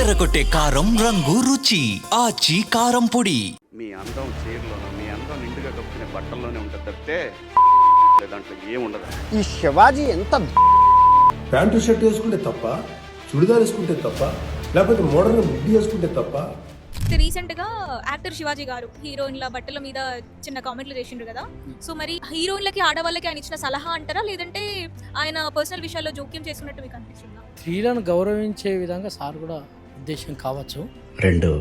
అదరగొట్టే కారం రంగు రుచి ఆచి కారం పొడి. మీ అందం చీరలోనూ మీ అందం నిండుగా కప్పుకునే బట్టల్లోనే ఉంటుంది తప్పితే దాంట్లో ఏముండదు. ఈ శివాజీ ఎంత ప్యాంటు షర్ట్ వేసుకుంటే తప్ప, చుడిదార్ వేసుకుంటే తప్ప, లేకపోతే మోడర్న్ మిడ్డీ వేసుకుంటే తప్ప. రీసెంట్గా యాక్టర్ శివాజీ గారు హీరోయిన్ల బట్టల మీద చిన్న కామెంట్లు చేసిండ్రు కదా. సో మరి హీరోయిన్లకి ఆడవాళ్ళకి ఆయన ఇచ్చిన సలహా అంటారా, లేదంటే ఆయన పర్సనల్ విషయాల్లో జోక్యం చేసుకున్నట్టు మీకు అనిపిస్తుందా? స్త్రీలను గౌరవించే విధంగా సార్ కూడా ఉద్దేశం కావచ్చు. 2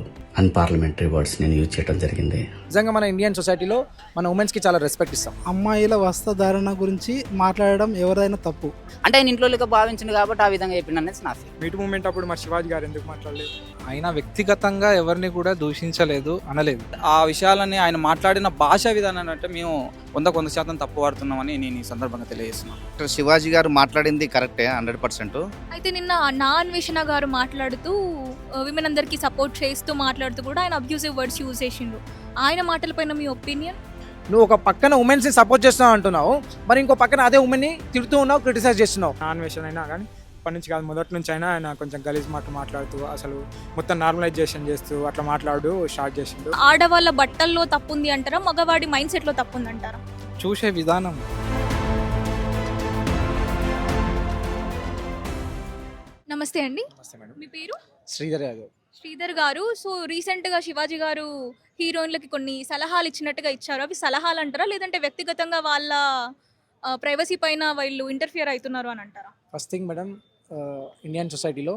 అన్పార్లమెంటరీ వర్డ్స్ నేను యూజ్ చేయడం జరిగింది. నిజంగా మన ఇండియన్ సొసైటీలో మన ఉమెన్స్కి చాలా రెస్పెక్ట్ ఇస్తాం. అమ్మాయిల వస్త్రధారణ గురించి మాట్లాడడం ఎవరైనా తప్పు. అంటే ఆయన ఇంట్లో భావించింది కాబట్టి ఆ విధంగా చెప్పింది అనేది నా ఫీల్. మీట్ మూమెంట్ అప్పుడు మరి శివాజీ గారు ఎందుకు మాట్లాడలేదు? ఆయన వ్యక్తిగతంగా ఎవరిని కూడా దూషించలేదు, అనలేదు. ఆ విషయాలని ఆయన మాట్లాడిన భాషా విధానాన్ని అంటే మేము 100% తప్పు పడుతున్నామని నేను ఈ సందర్భంగా తెలియజేస్తున్నాను. శివాజీ గారు మాట్లాడింది కరెక్టే 100%. అయితే నిన్న నా అన్వేషణ గారు మాట్లాడుతూ విమెన్ అందరికీ సపోర్ట్ చేస్తూ మాట్లాడుతూ కూడా ఆయన అబ్యూసివ్ వర్డ్స్ యూజ్ చేసిండు. ఆయన మాటలపైన మీ ఒపీనియన్? నువ్వు ఒక పక్కన ఉమెన్స్ని సపోర్ట్ చేస్తున్నావు అంటున్నావు, మరి ఇంకో పక్కన అదే ఉమెన్ని తిడుతూ ఉన్నావు, క్రిటిసైజ్ చేస్తున్నావు. నాన్ వెషన్ అయినా కానీ ఇప్పటి నుంచి కాదు, మొదటి నుంచి అయినా ఆయన కొంచెం గలీజ్ మాట్లాడుతూ అసలు మొత్తం నార్మలైజేషన్ చేస్తూ అట్లా మాట్లాడు స్టార్ట్ చేసిండు. ఆడవాళ్ళ బట్టల్లో తప్పుంది అంటారా, మగవాడి మైండ్ సెట్లో తప్పుంది అంటారా? చూసే విధానం. నమస్తే అండి, మీ పేరు? శ్రీధర్ యాదవ్. శ్రీధర్ గారు, సో రీసెంట్గా శివాజీ గారు హీరోయిన్లకి కొన్ని సలహాలు ఇచ్చినట్టుగా ఇచ్చారు. అవి సలహాలు అంటారా, లేదంటే వ్యక్తిగతంగా వాళ్ళ ప్రైవసీ పైన వీళ్ళు ఇంటర్ఫియర్ అవుతున్నారు అని అంటారా? ఫస్ట్ థింగ్ మేడం, ఇండియన్ సొసైటీలో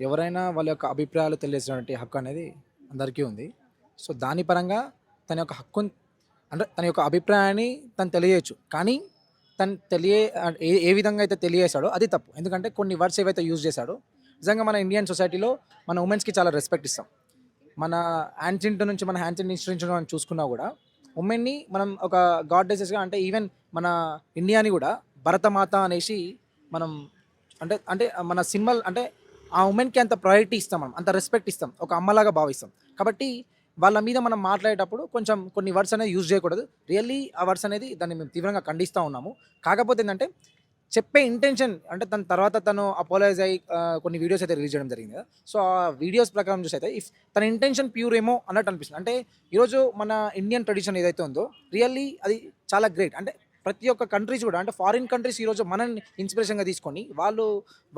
ఎవరైనా వాళ్ళ యొక్క అభిప్రాయాలు తెలియజేసినటువంటి హక్కు అనేది అందరికీ ఉంది. సో దాని పరంగా తన యొక్క హక్కు అంటే తన యొక్క అభిప్రాయాన్ని తను తెలియచ్చు, కానీ తను ఏ విధంగా అయితే తెలియజేశాడో అది తప్పు. ఎందుకంటే కొన్ని వర్డ్స్ ఏవైతే యూజ్ చేశాడో, నిజంగా మన ఇండియన్ సొసైటీలో మన ఉమెన్స్కి చాలా రెస్పెక్ట్ ఇస్తాం. మన యాన్షియంట్ నుంచి మన యాన్షియంట్ హిస్టరీ నుంచి మనం చూసుకున్నా కూడా ఉమెన్ని మనం ఒక గాడ్డెసెస్గా, అంటే ఈవెన్ మన ఇండియాని కూడా భరతమాత అనేసి మనం అంటే అంటే మన సింబల్, అంటే ఆ ఉమెన్కి అంత ప్రయారిటీ ఇస్తాం, మనం అంత రెస్పెక్ట్ ఇస్తాం, ఒక అమ్మలాగా భావిస్తాం. కాబట్టి వాళ్ళ మీద మనం మాట్లాడేటప్పుడు కొంచెం కొన్ని వర్డ్స్ అనేది యూజ్ చేయకూడదు. రియల్లీ ఆ వర్డ్స్ అనేది దాన్ని మేము తీవ్రంగా ఖండిస్తూ ఉన్నాము. కాకపోతే ఏంటంటే చెప్పే ఇంటెన్షన్, అంటే తన తర్వాత తను అపోలైజ్ అయ్యి కొన్ని వీడియోస్ అయితే రిలీజ్ చేయడం జరిగింది కదా. సో ఆ వీడియోస్ ప్రకారం చూసి అయితే ఇఫ్ తన ఇంటెన్షన్ ప్యూర్ ఏమో అన్నట్టు అనిపిస్తుంది. అంటే ఈరోజు మన ఇండియన్ ట్రెడిషన్ ఏదైతే ఉందో రియల్లీ అది చాలా గ్రేట్. అంటే ప్రతి ఒక్క కంట్రీస్ కూడా, అంటే ఫారిన్ కంట్రీస్ ఈరోజు మనల్ని ఇన్స్పిరేషన్గా తీసుకొని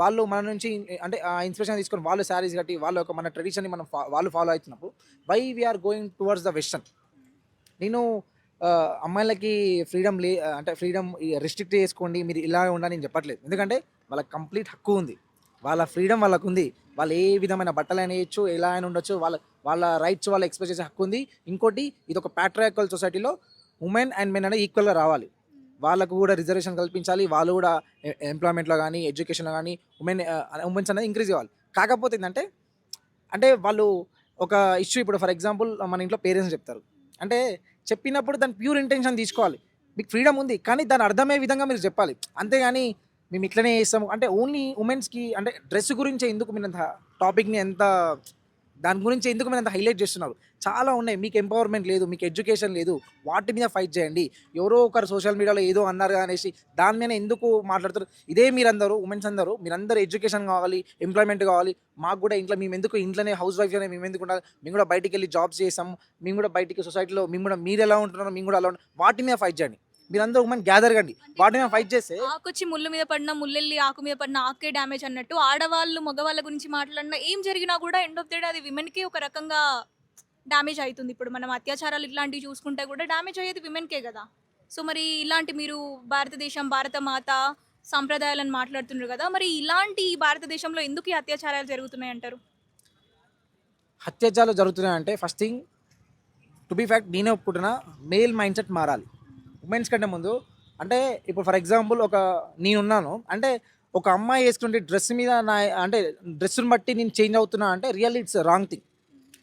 వాళ్ళు మన నుంచి అంటే ఆ ఇన్స్పిరేషన్ తీసుకొని వాళ్ళు శారీస్ కట్టి వాళ్ళ యొక్క మన ట్రెడిషన్ని వాళ్ళు ఫాలో అవుతున్నప్పుడు why we are going towards the western. నేను అమ్మాయిలకి ఫ్రీడమ్ అంటే ఫ్రీడమ్ రిస్ట్రిక్ట్ చేసుకోండి, మీరు ఇలా ఉండాలని నేను చెప్పట్లేదు. ఎందుకంటే వాళ్ళకి కంప్లీట్ హక్కు ఉంది, వాళ్ళ ఫ్రీడమ్ వాళ్ళకు ఉంది. వాళ్ళు ఏ విధమైన బట్టలు అయినా వేయచ్చు, ఎలా అయినా ఉండొచ్చు, వాళ్ళ రైట్స్ వాళ్ళు ఎక్స్ప్రెస్ చేసే హక్కు ఉంది. ఇంకోటి, ఇది ఒక ప్యాట్రియార్కల్ సొసైటీలో ఉమెన్ అండ్ మెన్ అనేది ఈక్వల్గా రావాలి. వాళ్ళకు కూడా రిజర్వేషన్ కల్పించాలి, వాళ్ళు కూడా ఎంప్లాయ్మెంట్లో కానీ ఎడ్యుకేషన్లో కానీ ఉమెన్స్ అనేది ఇంక్రీజ్ కావాలి. కాకపోతే ఏంటంటే అంటే వాళ్ళు ఒక ఇష్యూ, ఇప్పుడు ఫర్ ఎగ్జాంపుల్ మన ఇంట్లో పేరెంట్స్ చెప్తారు, అంటే చెప్పినప్పుడు దాని ప్యూర్ ఇంటెన్షన్ తీసుకోవాలి. మీకు ఫ్రీడమ్ ఉంది, కానీ దాని అర్థమయ్యే విధంగా మీరు చెప్పాలి. అంతేగాని మేము ఇట్లనే చేస్తాము అంటే ఓన్లీ ఉమెన్స్కి అంటే డ్రెస్ గురించి ఎందుకు మీరు అంత టాపిక్ని దాని గురించి ఎందుకు మీరు అంత హైలైట్ చేస్తున్నారు? చాలా ఉన్నాయి. మీకు ఎంపవర్మెంట్ లేదు, మీకు ఎడ్యుకేషన్ లేదు, వాటి మీద ఫైట్ చేయండి. ఎవరో ఒకరు సోషల్ మీడియాలో ఏదో అన్నారు అనేసి దాని మీద ఎందుకు మాట్లాడతారు? ఇదే మీరందరూ ఉమెన్స్ మీరందరూ ఎడ్యుకేషన్ కావాలి, ఎంప్లాయ్మెంట్ కావాలి. మాకు కూడా ఇంట్లో మేము ఎందుకు ఇంట్లోనే హౌస్ వైఫ్ అనే మేము ఎందుకు ఉండాలి? మేము కూడా బయటికి వెళ్ళి జాబ్స్ చేసాము, మేము కూడా బయటికి సొసైటీలో మీరు ఎలా ఉంటున్నారో మేము కూడా అలా ఉంటాం. వాటి మీద ఫైట్ చేయండి. మీరందరూ ఉమెన్ గ్యాదర్ కండి, వాటి మీద ఫైట్ చేస్తే ఆకొచ్చి ముళ్ళు మీద పడిన ముల్లెల్లి ఆకు మీద పడిన ఆకే డ్యామేజ్ అన్నట్టు ఆడవాళ్ళు మగవాళ్ళ గురించి మాట్లాడినా ఏం జరిగినా కూడా ఎండ్ ఆఫ్ ది డే అది విమెన్కి ఒక రకంగా డ్యామేజ్ అవుతుంది. ఇప్పుడు మనం అత్యాచారాలు ఇట్లాంటివి చూసుకుంటే కూడా డ్యామేజ్ అయ్యేది విమెన్కే కదా. సో మరి ఇలాంటి మీరు భారతదేశం భారత మాత సంప్రదాయాలను మాట్లాడుతున్నారు కదా, మరి ఇలాంటి భారతదేశంలో ఎందుకు ఈ అత్యాచారాలు జరుగుతున్నాయి అంటారు? అత్యాచారాలు జరుగుతున్నాయంటే first thing to be fact నేనే ఒప్పుకుంటున్నా, మేల్ మైండ్ సెట్ మారాలి ఉమెన్స్ కంటే ముందు. అంటే ఇప్పుడు ఫర్ ఎగ్జాంపుల్ నేనున్నాను అంటే ఒక అమ్మాయి వేసుకుంటే డ్రెస్ మీద అంటే డ్రెస్ని బట్టి నేను చేంజ్ అవుతున్నా అంటే రియల్లీ ఇట్స్ రాంగ్ థింగ్.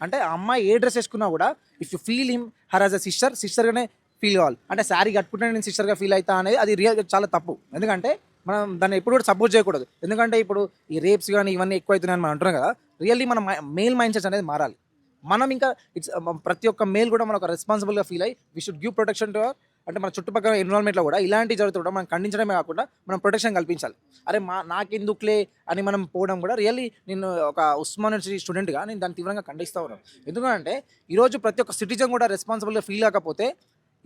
అంటే ఆ అమ్మాయి ఏ డ్రెస్ వేసుకున్నా కూడా if you feel him her as a సిస్టర్గానే ఫీల్ కావాలి. అంటే శారీ కట్టుకుంటే నేను సిస్టర్గా ఫీల్ అవుతా అనేది అది చాలా తప్పు. ఎందుకంటే మనం దాన్ని ఎప్పుడు కూడా సపోర్ట్ చేయకూడదు. ఎందుకంటే ఇప్పుడు ఈ రేప్స్ కానీ ఇవన్నీ ఎక్కువ అవుతున్నాయని మనం అంటున్నాం కదా. రియల్లీ మన మేల్ మైండ్ సెట్స్ అనేది మారాలి. మనం ఇంకా ప్రతి ఒక్క మేల్ కూడా మనం ఒక రెస్పాన్సిబుల్గా ఫీల్ అయ్యి we should give protection to our అంటే మన చుట్టుపక్కల ఎన్విరాన్మెంట్లో కూడా ఇలాంటివి జరుగుతుంటే మనం ఖండించడమే కాకుండా మనం ప్రొటెక్షన్ కల్పించాలి. అరే నాకెందుకులే అని మనం పోవడం కూడా రియల్లీ నేను ఒక ఉస్మాన్ యూనివర్సిటీ స్టూడెంట్గా నేను దాన్ని తీవ్రంగా ఖండిస్తూ ఉన్నాను. ఎందుకంటే ఈరోజు ప్రతి ఒక్క సిటిజన్ కూడా రెస్పాన్సిబుల్గా ఫీల్ కాకపోతే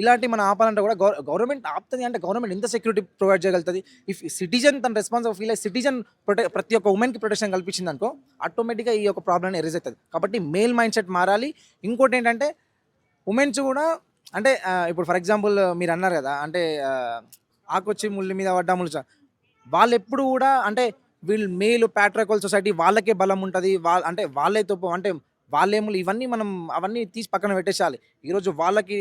ఇలాంటి మనం ఆపాలంటే కూడా గవర్నమెంట్ ఆపుతుంది. అంటే గవర్నమెంట్ ఎంత సెక్యూరిటీ ప్రొవైడ్ చేయగలుగుతుంది? ఇఫ్ సిటిజన్ తన రెస్పాన్సిబుల్ ఫీల్ అయ్యి సిటిజన్ ప్రతి ఒక్క ఉమెన్కి ప్రొటెక్షన్ కల్పించింది అనుకో ఆటోమేటిక్గా ఈ యొక్క ప్రాబ్లమ్ ఎరేజ్ అవుతుంది. కాబట్టి మేల్ మైండ్ సెట్ మారాలి. ఇంకోటి ఏంటంటే ఉమెన్స్ కూడా అంటే ఇప్పుడు ఫర్ ఎగ్జాంపుల్ మీరు అన్నారు కదా, అంటే ఆకొచ్చి ముళ్ళు మీద పడ్డా ముళ్ళు వాళ్ళు ఎప్పుడు కూడా అంటే వీళ్ళు మేలు ప్యాట్రికల్ సొసైటీ వాళ్ళకే బలం ఉంటుంది, అంటే వాళ్ళే తప్పు, అంటే వాళ్ళేములు ఇవన్నీ మనం అవన్నీ తీసి పక్కన పెట్టేసేయాలి. ఈరోజు వాళ్ళకి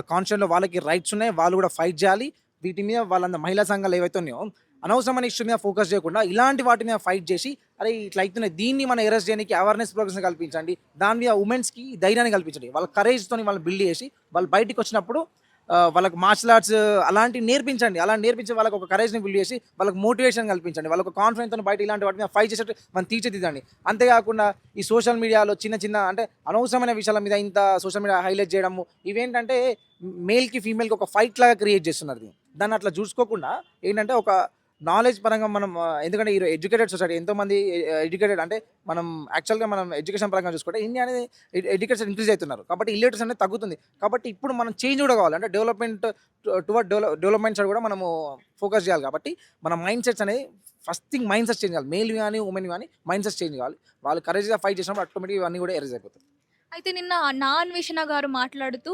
కాన్స్టిట్యూషన్లో వాళ్ళకి రైట్స్ ఉన్నాయి, వాళ్ళు కూడా ఫైట్ చేయాలి. వీటి మీద వాళ్ళందరూ మహిళా సంఘాలు ఏవైతే ఉన్నాయో అనవసరమైన ఇష్యూ మీద ఫోకస్ చేయకుండా ఇలాంటి వాటి మీద ఫైట్ చేసి అరే ఇట్లా అవుతున్నాయి దీన్ని మనం అరెస్ట్ చేయడానికి అవేర్నెస్ ప్రోగ్రామ్స్ కల్పించండి. దాని మీద ఉమెన్స్కి ధైర్యాన్ని కల్పించండి. వాళ్ళ కరేజ్తో వాళ్ళు బిల్డ్ చేసి వాళ్ళు బయటికి వచ్చినప్పుడు వాళ్ళకి మార్షల్ ఆర్ట్స్ అలాంటివి నేర్పించండి. అలా నేర్పించి వాళ్ళకి ఒక కరేజ్ని బిల్డ్ చేసి వాళ్ళకి మోటివేషన్ కల్పించండి. వాళ్ళకి కాన్ఫిడెన్స్తో బయట ఇలాంటి వాటి మీద ఫైట్ చేసేట్టు మనం తీర్చిదిద్దండి. అంతేకాకుండా ఈ సోషల్ మీడియాలో చిన్న అంటే అనవసరమైన విషయాల మీద ఇంత సోషల్ మీడియా హైలైట్ చేయడము ఇవేంటంటే మేల్కి ఫీమేల్కి ఒక ఫైట్ లాగా క్రియేట్ చేస్తున్నారు. దాన్ని అట్లా చూసుకోకుండా ఏంటంటే ఒక నాలెడ్జ్ పరంగా మనం ఎందుకంటే ఈ ఎడ్యుకేటెడ్ సొసైటీ ఎంతోమంది ఎడ్యుకేటెడ్ అంటే మనం యాక్చువల్గా మనం ఎడ్యుకేషన్ పరంగా చూసుకుంటే ఇండియా అనేది ఎడ్యుకేషన్ ఇంక్రీజ్ అవుతున్నారు. కాబట్టి ఇల్లిటరసీ అనేది తగ్గుతుంది. కాబట్టి ఇప్పుడు మనం చేంజ్ కూడా కావాలి. అంటే డెవలప్మెంట్ సైడ్ కూడా మనము ఫోకస్ చేయాలి. కాబట్టి మన మైండ్ సెట్స్ అనేది first thing mind sets change చేయాలి. మేల్ కానీ ఉమెన్ కానీ మైండ్ సెట్స్ చేంజ్ కావాలి. వాళ్ళు కరేజ్గా ఫైట్ చేసినప్పుడు ఆటోమేటిక్గా ఇవన్నీ కూడా ఎరేజ్ అయిపోతాయి. అయితే నిన్న నా అన్వేషణ గారు మాట్లాడుతూ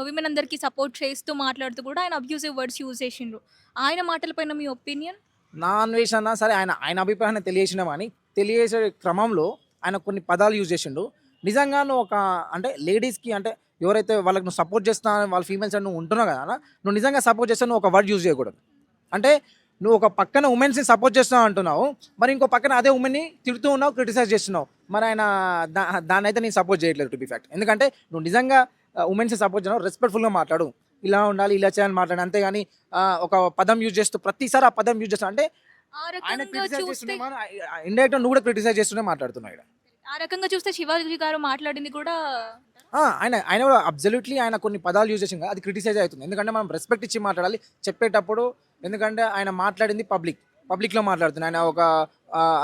విమెన్ అందరికీ సపోర్ట్ చేస్తూ మాట్లాడుతూ కూడా ఆయన అబ్యూజివ్ వర్డ్స్ యూజ్ చేసిండ్రు. ఆయన మాటలపైన మీ ఒపీనియన్? నా అన్వేషణ సరే ఆయన అభిప్రాయాన్ని తెలియజేసినా కానీ తెలియజేసే క్రమంలో ఆయన కొన్ని పదాలు యూజ్ చేసిండు. నిజంగా నువ్వు ఒక అంటే లేడీస్కి అంటే ఎవరైతే వాళ్ళకి నువ్వు సపోర్ట్ చేస్తా వాళ్ళ ఫీమేల్స్ అని నువ్వు ఉంటున్నావు కదా, నువ్వు నిజంగా సపోర్ట్ చేస్తే నువ్వు ఒక వర్డ్ యూజ్ చేయకూడదు. అంటే నువ్వు ఒక పక్కన ఉమెన్స్ని సపోర్ట్ చేస్తున్నావు అంటున్నావు, మరి ఇంకో పక్కన అదే ఉమెన్ని తిడుతూ ఉన్నావు, క్రిటిసైజ్ చేస్తున్నావు. మరి ఆయన దాన్ని అయితే నేను సపోర్ట్ చేయట్లేదు టు బి ఫ్యాక్ట్. ఎందుకంటే నువ్వు నిజంగా ఉమెన్స్ని సపోర్ట్ చేయడం రెస్పెక్ట్ఫుల్గా మాట్లాడు, ఇలా ఉండాలి ఇలా చేయాలని మాట్లాడు. అంతేగాని ఒక పదం యూజ్ చేస్తూ ప్రతిసారి ఆ పదం యూజ్ చేస్తావు అంటే ఆయన క్రిటిసైజ్ చేస్తున్నా ఇండైరెక్ట్ నువ్వు కూడా క్రిటిసైజ్ చేస్తూనే మాట్లాడుతున్నావు. ఆ రకంగా చూస్తే శివాజీ గారు మాట్లాడింది కూడా ఆయన కూడా అబ్జల్యూట్లీ ఆయన కొన్ని పదాలు యూజ్ చేసింది అది క్రిటిసైజ్ అవుతుంది. ఎందుకంటే మనం రెస్పెక్ట్ ఇచ్చి మాట్లాడాలి చెప్పేటప్పుడు. ఎందుకంటే ఆయన మాట్లాడింది పబ్లిక్లో మాట్లాడుతుంది. ఆయన ఒక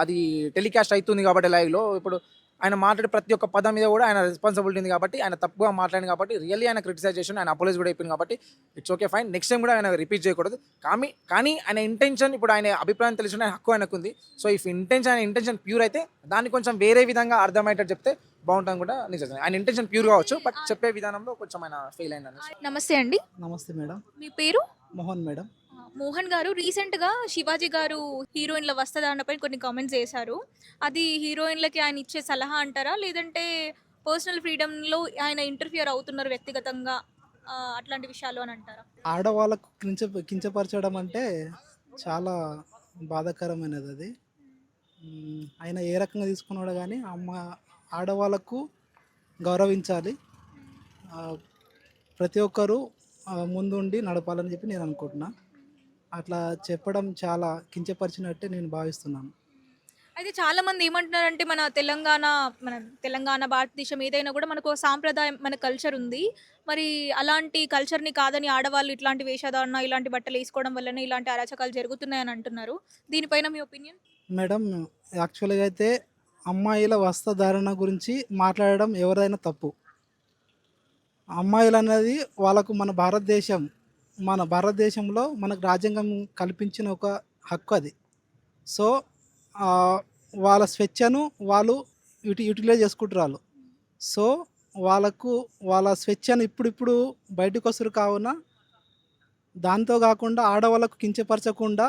అది టెలికాస్ట్ అవుతుంది కాబట్టి లైవ్లో ఇప్పుడు ఆయన మాట్లాడే ప్రతి ఒక్క పదం మీద కూడా ఆయన రెస్పాన్సిబిలిటీ ఉంది. కాబట్టి ఆయన తప్పుగా మాట్లాడింది కాబట్టి రియల్లీ ఆయన క్రిటిసైజ్ చేసి ఆయన అపోలైజ్ కూడా అయిపోయింది. కాబట్టి it's okay fine, next time కూడా ఆయన రిపీట్ చేయకూడదు. కానీ ఆయన ఇంటెన్షన్ ఇప్పుడు ఆయన అభిప్రాయం తెలిసిన ఆయన హక్కు ఆయనకు ఉంది. సో ఇఫ్ ఆయన ఇంటెన్షన్ ప్యూర్ అయితే దాన్ని కొంచెం వేరే విధంగా అర్థమయ్యేటట్టు చెప్తే బాగుంటుంది కూడా నిజంగా. ఆయన ఇంటెన్షన్ ప్యూర్ కావచ్చు, బట్ చెప్పే విధానంలో కొంచెం ఆయన ఫెయిల్ అయిందని. నమస్తే అండి. నమస్తే మేడం. మీ పేరు? మోహన్ మేడం. మోహన్ గారు, రీసెంట్గా శివాజీ గారు హీరోయిన్ల వస్త్రధారణపై కొన్ని కామెంట్స్ చేశారు. అది హీరోయిన్లకి ఆయన ఇచ్చే సలహా అంటారా, లేదంటే పర్సనల్ ఫ్రీడమ్లో ఆయన ఇంటర్ఫియర్ అవుతున్నారు వ్యక్తిగతంగా అట్లాంటి విషయాలు అని అంటారా? ఆడవాళ్ళకు కించపరచడం అంటే చాలా బాధాకరమైనది. అది ఆయన ఏ రకంగా తీసుకున్నాడో కానీ ఆడవాళ్ళకు గౌరవించాలి, ప్రతి ఒక్కరూ ముందుండి నడపాలని చెప్పి నేను అనుకుంటున్నా. అట్లా చెప్పడం చాలా కించపరిచినట్టే నేను భావిస్తున్నాను. అయితే చాలామంది ఏమంటున్నారంటే మన తెలంగాణ భారతదేశం ఏదైనా కూడా మనకు సాంప్రదాయం, మన కల్చర్ ఉంది. మరి అలాంటి కల్చర్ని కాదని ఆడవాళ్ళు ఇట్లాంటి వేషధారణ ఇలాంటి బట్టలు వేసుకోవడం వల్లనే ఇలాంటి అరాచకాలు జరుగుతున్నాయని అంటున్నారు. దీనిపైన మీ ఒపీనియన్? మేడం, యాక్చువల్గా అయితే అమ్మాయిల వస్త్రధారణ గురించి మాట్లాడడం ఎవరైనా తప్పు. అమ్మాయిలు అనేది వాళ్ళకు మన భారతదేశంలో మనకు రాజ్యాంగం కల్పించిన ఒక హక్కు అది. సో వాళ్ళ స్వేచ్ఛను వాళ్ళు యూటిలైజ్ చేసుకుంటారు. సో వాళ్ళ స్వేచ్ఛను ఇప్పుడు బయటకు వస్తారు. కావున దాంతో కాకుండా ఆడవాళ్ళకు కించపరచకుండా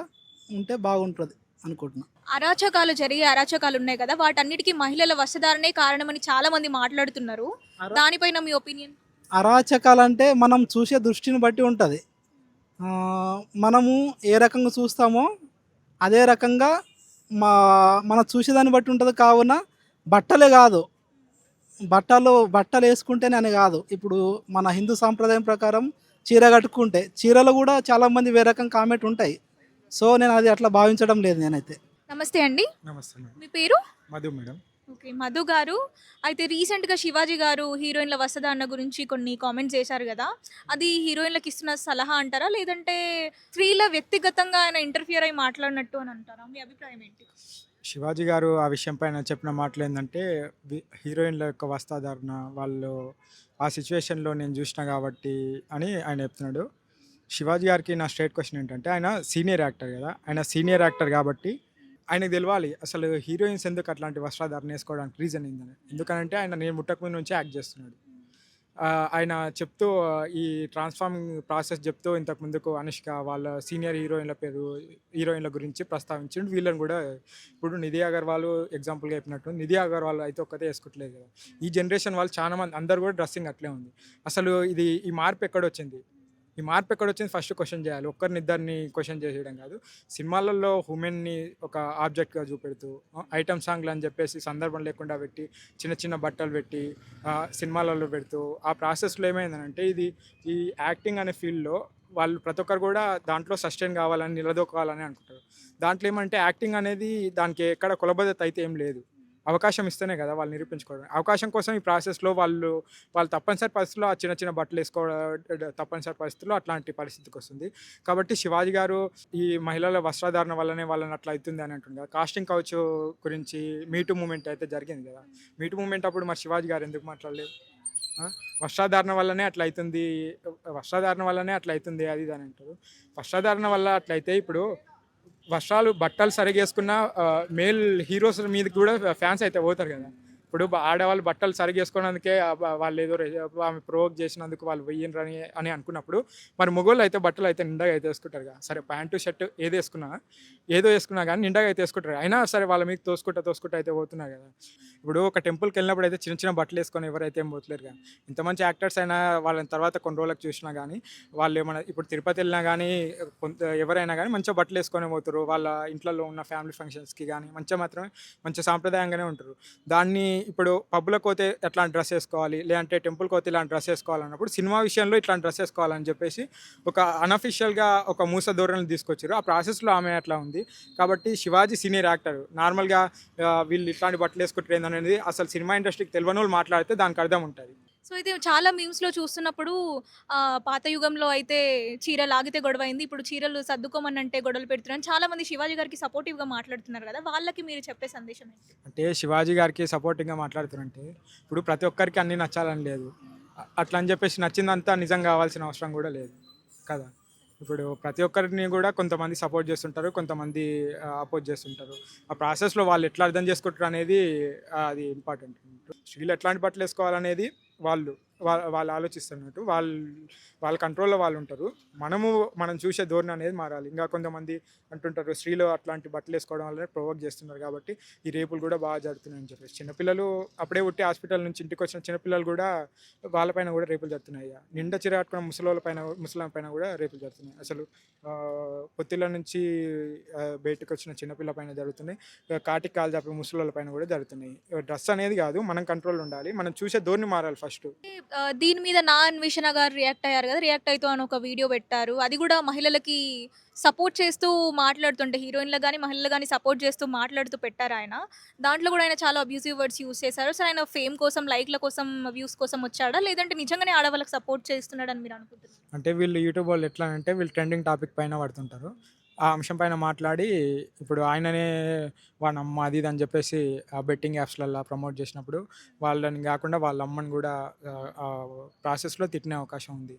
ఉంటే బాగుంటుంది అనుకుంటున్నా. అరాచకాలు ఉన్నాయి కదా, వాటన్నిటికీ మహిళల వస్త్రధారణే కారణమని చాలా మంది మాట్లాడుతున్నారు. దానిపైన మీ ఒపీనియన్? అరాచకాలంటే మనం చూసే దృష్టిని బట్టి ఉంటుంది. మనము ఏ రకంగా చూస్తామో అదే రకంగా మనం చూసేదాన్ని బట్టి ఉంటుంది. కావున బట్టలే కాదు, బట్టలు వేసుకుంటేనే అని కాదు. ఇప్పుడు మన హిందూ సాంప్రదాయం ప్రకారం చీర కట్టుకుంటే చీరలు కూడా చాలామంది వేరే రకం కామెంట్ ఉంటాయి. సో నేను అది అట్లా భావించడం లేదు నేనైతే. నమస్తే అండి. నమస్తే మేడం. మీ పేరు? Madhu madam. Okay. Okay. Madhu గారు, అయితే రీసెంట్‌గా శివాజీ గారు హీరోయిన్‌ల వస్త్రధారణ గురించి కొన్ని కామెంట్స్ చేశారు గదా! అది హీరోయిన్‌లకి ఇస్తున్న సలహా అంటారా? లేదంటే స్త్రీల వ్యక్తిగతంగా ఆయన ఇంటర్ఫియర్ అయ్యి మాట్లాడినట్టు అని అంటారా? మీ అభిప్రాయం ఏంటి? శివాజీ గారు ఆ విషయం పైన చెప్పిన మాటలు ఏంటంటే హీరోయిన్ల యొక్క వస్త్రధారణ వాళ్ళు ఆ సిచ్యువేషన్లో నేను చూసిన కాబట్టి అని ఆయన చెప్తున్నాడు. శివాజీ గారికి నా స్ట్రైట్ క్వశ్చన్ ఏంటంటే ఆయన సీనియర్ యాక్టర్ కదా, ఆయన సీనియర్ యాక్టర్ కాబట్టి ఆయనకు తెలియాలి అసలు హీరోయిన్స్ ఎందుకు అట్లాంటి వస్త్రధారణ వేసుకోవడానికి రీజన్ ఏందని. ఎందుకనంటే ఆయన నేను ముట్టకముందు నుంచి యాక్ట్ చేస్తున్నాడు. ఆయన చెప్తూ ఈ ట్రాన్స్ఫార్మింగ్ ప్రాసెస్ చెప్తూ ఇంతకు ముందుకు అనుష్క వాళ్ళ సీనియర్ హీరోయిన్ల గురించి ప్రస్తావించిండు. వీళ్ళని కూడా ఇప్పుడు నిధి అగర్వాల్ ఎగ్జాంపుల్గా చెప్పినట్టు నిధి అగర్వాల్ అయితే ఒక్కతే వేసుకోవట్లేదు కదా. ఈ జనరేషన్ వాళ్ళు చాలా మంది అందరు కూడా డ్రెస్సింగ్ అట్లే ఉంది. అసలు ఈ మార్పు ఎక్కడొచ్చింది? ఈ మార్పు ఎక్కడొచ్చింది ఫస్ట్ క్వశ్చన్ చేయాలి. ఒక్కరినిద్దరిని క్వశ్చన్ చేసేయడం కాదు. సినిమాలలో ఉమెన్ని ఒక ఆబ్జెక్ట్గా చూపెడుతూ ఐటమ్ సాంగ్లు అని చెప్పేసి సందర్భం లేకుండా పెట్టి చిన్న చిన్న బట్టలు పెట్టి సినిమాలలో పెడుతూ ఆ ప్రాసెస్లో ఏమైందనంటే ఈ యాక్టింగ్ అనే ఫీల్డ్లో వాళ్ళు ప్రతి ఒక్కరు కూడా దాంట్లో సస్టైన్ కావాలని నిలదొక్కాలని అనుకుంటారు. దాంట్లో ఏమంటే యాక్టింగ్ అనేది దానికి ఎక్కడ కులబద్ధత అయితే ఏం లేదు. అవకాశం ఇస్తేనే కదా వాళ్ళు నిరూపించుకోవడం. అవకాశం కోసం ఈ ప్రాసెస్లో వాళ్ళు తప్పనిసరి పరిస్థితుల్లో ఆ చిన్న చిన్న బట్టలు వేసుకోవడం తప్పనిసరి పరిస్థితుల్లో అట్లాంటి పరిస్థితికి వస్తుంది. కాబట్టి శివాజీ గారు ఈ మహిళల వస్త్రధారణ వల్లనే వాళ్ళని అట్లా అవుతుంది అని అంటుంది కదా. కాస్టింగ్ కౌచ్ గురించి మీటూ మూమెంట్ అయితే జరిగింది కదా. మీటూ మూమెంట్ అప్పుడు మరి శివాజీ గారు ఎందుకు మాట్లాడలేదు? వస్త్రధారణ వల్లనే అట్లా అవుతుంది అది అని అంటారు. వస్త్రధారణ వల్ల అట్లయితే ఇప్పుడు బట్టలు సరిగా వేసుకున్న మేల్ హీరోస్ మీద కూడా ఫ్యాన్స్ అయితే పోతారు కదా. ఇప్పుడు ఆడవాళ్ళు బట్టలు సరిగా వేసుకోవడానికే వాళ్ళు ఏదో ఆమె ప్రొవోక్ చేసినందుకు వాళ్ళు వెయ్యినరు అని అనుకున్నప్పుడు మరి మొగోళ్ళు అయితే బట్టలు అయితే నిండగా అయితే వేసుకుంటారు కదా. సరే ప్యాంటు షర్ట్ ఏదో వేసుకున్నా కానీ నిండగా అయితే వేసుకుంటారు. అయినా సరే వాళ్ళ మీకు తోసుకుంటా అయితే పోతున్నారు కదా. ఇప్పుడు ఒక టెంపుల్కి వెళ్ళినప్పుడు అయితే చిన్న చిన్న బట్టలు వేసుకొని ఎవరైతే ఏం పోతలేరు కానీ. ఇంత మంచి యాక్టర్స్ అయినా వాళ్ళని తర్వాత కొన్ని రోజులకు చూసినా కానీ వాళ్ళు ఏమైనా ఇప్పుడు తిరుపతి వెళ్ళినా కానీ ఎవరైనా కానీ మంచిగా బట్టలు వేసుకొని పోతారు. వాళ్ళ ఇంట్లో ఉన్న ఫ్యామిలీ ఫంక్షన్స్కి కానీ మంచి సాంప్రదాయంగానే ఉంటారు. దాన్ని ఇప్పుడు పబ్లకు పోతే ఎట్లాంటి డ్రెస్ వేసుకోవాలి, లేదంటే టెంపుల్కి పోతే ఇలాంటి డ్రెస్ వేసుకోవాలన్నప్పుడు సినిమా విషయంలో ఇట్లాంటి డ్రెస్ వేసుకోవాలని చెప్పేసి ఒక అన్అఫిషియల్గా ఒక మూస ధోరణిని తీసుకొచ్చారు. ఆ ప్రాసెస్లో ఆమె అట్లా ఉంది కాబట్టి శివాజీ సీనియర్ యాక్టర్. నార్మల్గా వీళ్ళు ఇట్లాంటి బట్టలు వేసుకుంటారు అనేది అసలు సినిమా ఇండస్ట్రీకి తెలియని వాళ్ళు మాట్లాడితే దానికి అర్థం ఉంటుంది. సో ఇది చాలా మీమ్స్‌లో చూస్తున్నప్పుడు పాత యుగంలో అయితే చీర లాగితే గొడవైంది. ఇప్పుడు చీరలు సర్దుకోమనంటే గొడవలు పెడుతున్నారని చాలామంది శివాజీ గారికి సపోర్టివ్‌గా మాట్లాడుతున్నారు కదా. వాళ్ళకి మీరు చెప్పే సందేశం ఏంటి? అంటే శివాజీ గారికి సపోర్టింగ్గా మాట్లాడుతున్నారంటే ఇప్పుడు ప్రతి ఒక్కరికి అన్నీ నచ్చాలని లేదు. అట్లా అని చెప్పేసి నచ్చిందంతా నిజం కావాల్సిన అవసరం కూడా లేదు కదా. ఇప్పుడు ప్రతి ఒక్కరిని కూడా కొంతమంది సపోర్ట్ చేస్తుంటారు, కొంతమంది అపోజ్ చేస్తుంటారు. ఆ ప్రాసెస్లో వాళ్ళు ఎట్లా అర్థం చేసుకుంటారు అనేది అది ఇంపార్టెంట్. స్త్రీలు ఎట్లాంటి బట్టలు వేసుకోవాలనేది వాళ్ళు ఆలోచిస్తున్నట్టు వాళ్ళ కంట్రోల్లో వాళ్ళు ఉంటారు. మనం చూసే ధోరణి అనేది మారాలి. ఇంకా కొంతమంది అంటుంటారు స్త్రీలు అట్లాంటి బట్టలు వేసుకోవడం వల్లనే ప్రొవోక్ చేస్తున్నారు కాబట్టి ఈ రేపులు కూడా బాగా జరుగుతున్నాయని చెప్పేసి. చిన్నపిల్లలు అప్పుడే పుట్టి హాస్పిటల్ నుంచి ఇంటికి వచ్చిన చిన్నపిల్లలు కూడా వాళ్ళపైన కూడా రేపులు జరుగుతున్నాయి. నిండా చీర కట్టుకున్న ముసలాం పైన కూడా రేపులు జరుగుతున్నాయి. అసలు పొత్తిళ్ళ నుంచి బయటకు వచ్చిన చిన్నపిల్ల పైన జరుగుతున్నాయి. కాటికి కాలు చాపే ముసలోళ్ళ పైన కూడా జరుగుతున్నాయి. డ్రెస్ అనేది కాదు, మనం కంట్రోల్ ఉండాలి, మనం చూసే ధోరణి మారాలి ఫస్ట్. దీని మీద నా అన్వేషణ గారు రియాక్ట్ అయ్యారు కదా. రియాక్ట్ అవుతూ అని ఒక వీడియో పెట్టారు. అది కూడా మహిళలకి సపోర్ట్ చేస్తూ మాట్లాడుతుంటే హీరోయిన్లు కానీ మహిళలు కానీ సపోర్ట్ చేస్తూ మాట్లాడుతూ పెట్టారు ఆయన. దాంట్లో కూడా ఆయన చాలా అబ్యూసివ్ వర్డ్స్ యూస్ చేశారు. సో ఆయన ఫేమ్ కోసం, లైక్ల కోసం, వ్యూస్ కోసం వచ్చాడా, లేదంటే నిజంగానే ఆడవాళ్ళకి సపోర్ట్ చేస్తున్నాడని మీరు అనుకుంటున్నారు? అంటే వీళ్ళు యూట్యూబ్ వాళ్ళు ఎట్లా అంటే వీళ్ళు ట్రెండింగ్ టాపిక్ పైన పడుతుంటారు. ఆ అంశం పైన మాట్లాడి ఇప్పుడు ఆయననే వాళ్ళ అమ్మ అది ఇది అని చెప్పేసి ఆ బెట్టింగ్ యాప్స్లలో ప్రమోట్ చేసినప్పుడు వాళ్ళని కాకుండా వాళ్ళ అమ్మని కూడా ఆ ప్రాసెస్లో తిట్టిన అవకాశం ఉంది.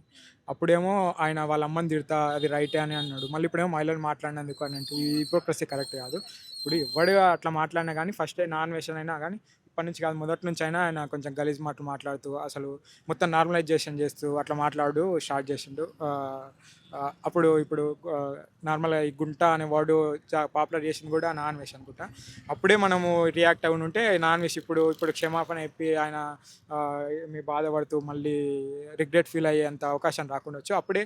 అప్పుడేమో ఆయన వాళ్ళ అమ్మని తిడతా అది రైటే అని అన్నాడు. మళ్ళీ ఇప్పుడేమో మహిళలు మాట్లాడినందుకు అని అంటే ఈ హిపోక్రసీ కరెక్ట్ కాదు. ఇప్పుడు ఎవడు అట్లా మాట్లాడినా కానీ ఫస్ట్ నాన్ వెషన్ అయినా కానీ ఇప్పటి నుంచి కాదు మొదటి నుంచి అయినా ఆయన కొంచెం గలీజ్ మాటలు మాట్లాడుతూ అసలు మొత్తం నార్మలైజేషన్ చేస్తూ అట్లా స్టార్ట్ చేసిండు. ఇప్పుడు నార్మల్గా ఈ గుంట అనే వర్డ్ పాపులర్ చేసింది కూడా నాన్ వెష్ అనుకుంటా. అప్పుడే మనము రియాక్ట్ అయి ఉంటే నాన్ వెష్ ఇప్పుడు క్షమాపణ చెప్పి ఆయన మీ బాధపడుతూ మళ్ళీ రిగ్రెట్ ఫీల్ అయ్యేంత అవకాశం రాకుండా వచ్చు. అప్పుడే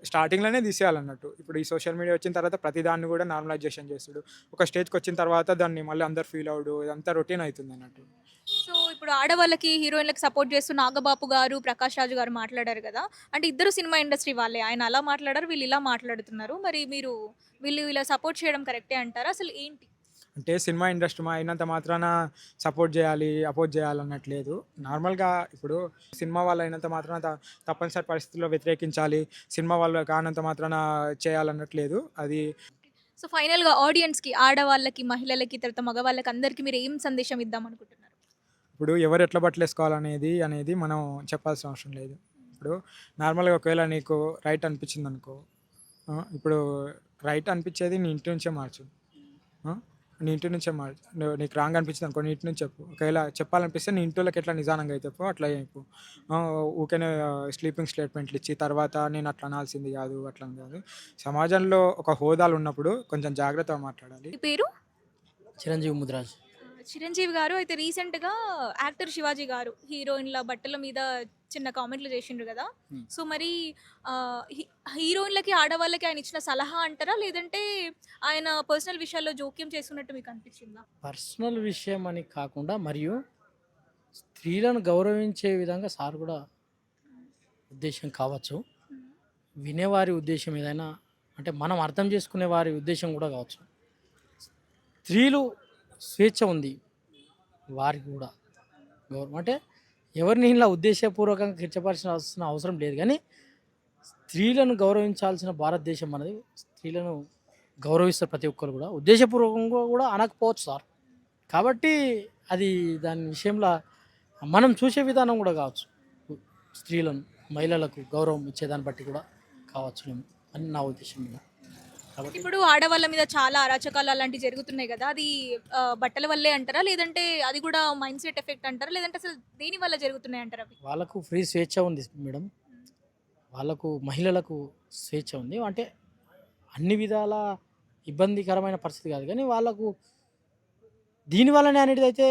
స్టార్టింగ్లోనే తీసేయాలన్నట్టు. ఇప్పుడు ఈ సోషల్ మీడియా వచ్చిన తర్వాత ప్రతిదాన్ని కూడా నార్మలైజేషన్ చేస్తాడు. ఒక స్టేజ్కి వచ్చిన తర్వాత దాన్ని మళ్ళీ అందరు ఫీల్ అవడు, ఇదంతా రొటీన్ అవుతుంది అన్నట్టు. సో ఇప్పుడు ఆడవాళ్ళకి హీరోయిన్లకు సపోర్ట్ చేస్తూ నాగబాబు గారు, ప్రకాష్ రాజు గారు మాట్లాడారు కదా. అంటే ఇద్దరు సినిమా ఇండస్ట్రీ వాళ్ళే. ఆయన అలా మాట్లాడారు, వీళ్ళు ఇలా మాట్లాడుతున్నారు. మరి వీళ్ళు ఇలా సపోర్ట్ చేయడం కరెక్టే అంటారా? అసలు ఏంటి? అంటే సినిమా ఇండస్ట్రీ అయినంత మాత్రాన సపోర్ట్ చేయాలి, అపోజ్ చేయాలన్నట్లేదు. నార్మల్గా ఇప్పుడు సినిమా వాళ్ళు అయినంత మాత్రాన తప్పనిసరి పరిస్థితుల్లో వ్యతిరేకించాలి, సినిమా వాళ్ళు కానంత మాత్రాన చేయాలన్నట్లేదు. అది సో ఫైనల్గా ఆడియన్స్కి, ఆడవాళ్ళకి, మహిళలకి, తర్వాత మగవాళ్ళకి అందరికీ మీరు ఏం సందేశం ఇద్దాం అనుకుంటున్నారు? ఇప్పుడు ఎవరు ఎట్లా బట్టలు వేసుకోవాలనేది మనం చెప్పాల్సిన అవసరం లేదు. ఇప్పుడు నార్మల్గా ఒకవేళ నీకు రైట్ అనిపించింది అనుకో, ఇప్పుడు రైట్ అనిపించేది నీ ఇంటి నుంచే మార్చు. నీ ఇంటి నుంచే మార్చు. నీకు రాంగ్ అనిపించింది అనుకో, నీ ఇంటి నుంచి చెప్పు. ఒకవేళ చెప్పాలనిపిస్తే నీ ఇంటి వాళ్ళకి ఎట్లా నిజానంగా అయితే చెప్పు, అట్లా చెప్పు. ఊరికనే స్లీపింగ్ స్టేట్మెంట్లు ఇచ్చి తర్వాత నేను అట్లా అనాల్సింది కాదు, అట్లా కాదు. సమాజంలో ఒక హోదాలు ఉన్నప్పుడు కొంచెం జాగ్రత్తగా మాట్లాడాలి. మీ పేరు? చిరంజీవి ముదిరాజ్. చిరంజీవి గారు అయితే రీసెంట్గా యాక్టర్ శివాజీ గారు హీరోయిన్ల బట్టల మీద చిన్న కామెంట్లు చేసిండ్రు కదా. సో మరి హీరోయిన్లకి, ఆడవాళ్ళకి ఆయన ఇచ్చిన సలహా అంటారా, లేదంటే ఆయన పర్సనల్ విషయాల్లో జోక్యం చేసుకున్నట్టు మీకు అనిపించిందా? పర్సనల్ విషయం అని కాకుండా మరియు స్త్రీలను గౌరవించే విధంగా సార్ కూడా ఉద్దేశం కావచ్చు, వినేవారి ఉద్దేశం ఏదైనా అంటే మనం అర్థం చేసుకునే వారి ఉద్దేశం కూడా కావచ్చు. స్త్రీలు స్వేచ్ఛ ఉంది వారికి కూడా గౌరవం, అంటే ఎవరిని ఇలా ఉద్దేశపూర్వకంగా కించపరిచిన అవసరం లేదు, కానీ స్త్రీలను గౌరవించాల్సిన భారతదేశం అనేది స్త్రీలను గౌరవిస్తారు ప్రతి ఒక్కరు కూడా, ఉద్దేశపూర్వకంగా కూడా అనకపోవచ్చు సార్. కాబట్టి అది దాని విషయంలో మనం చూసే విధానం కూడా కావచ్చు, స్త్రీలను మహిళలకు గౌరవం ఇచ్చేదాన్ని బట్టి కూడా కావచ్చు అని నా ఉద్దేశం. కాబట్టి ఇప్పుడు ఆడవాళ్ళ మీద చాలా అరాచకాలు అలాంటివి జరుగుతున్నాయి కదా, అది బట్టల వల్లే అంటారా, లేదంటే అది కూడా మైండ్ సెట్ ఎఫెక్ట్ అంటారా, లేదంటే అసలు దేని వల్ల జరుగుతున్నాయి అంటారా? వాళ్ళకు ఫ్రీ స్వేచ్ఛ ఉంది మేడం, వాళ్ళకు మహిళలకు స్వేచ్ఛ ఉంది, అంటే అన్ని విధాల ఇబ్బందికరమైన పరిస్థితి కాదు, కానీ వాళ్ళకు దీనివల్లనే అనేది అయితే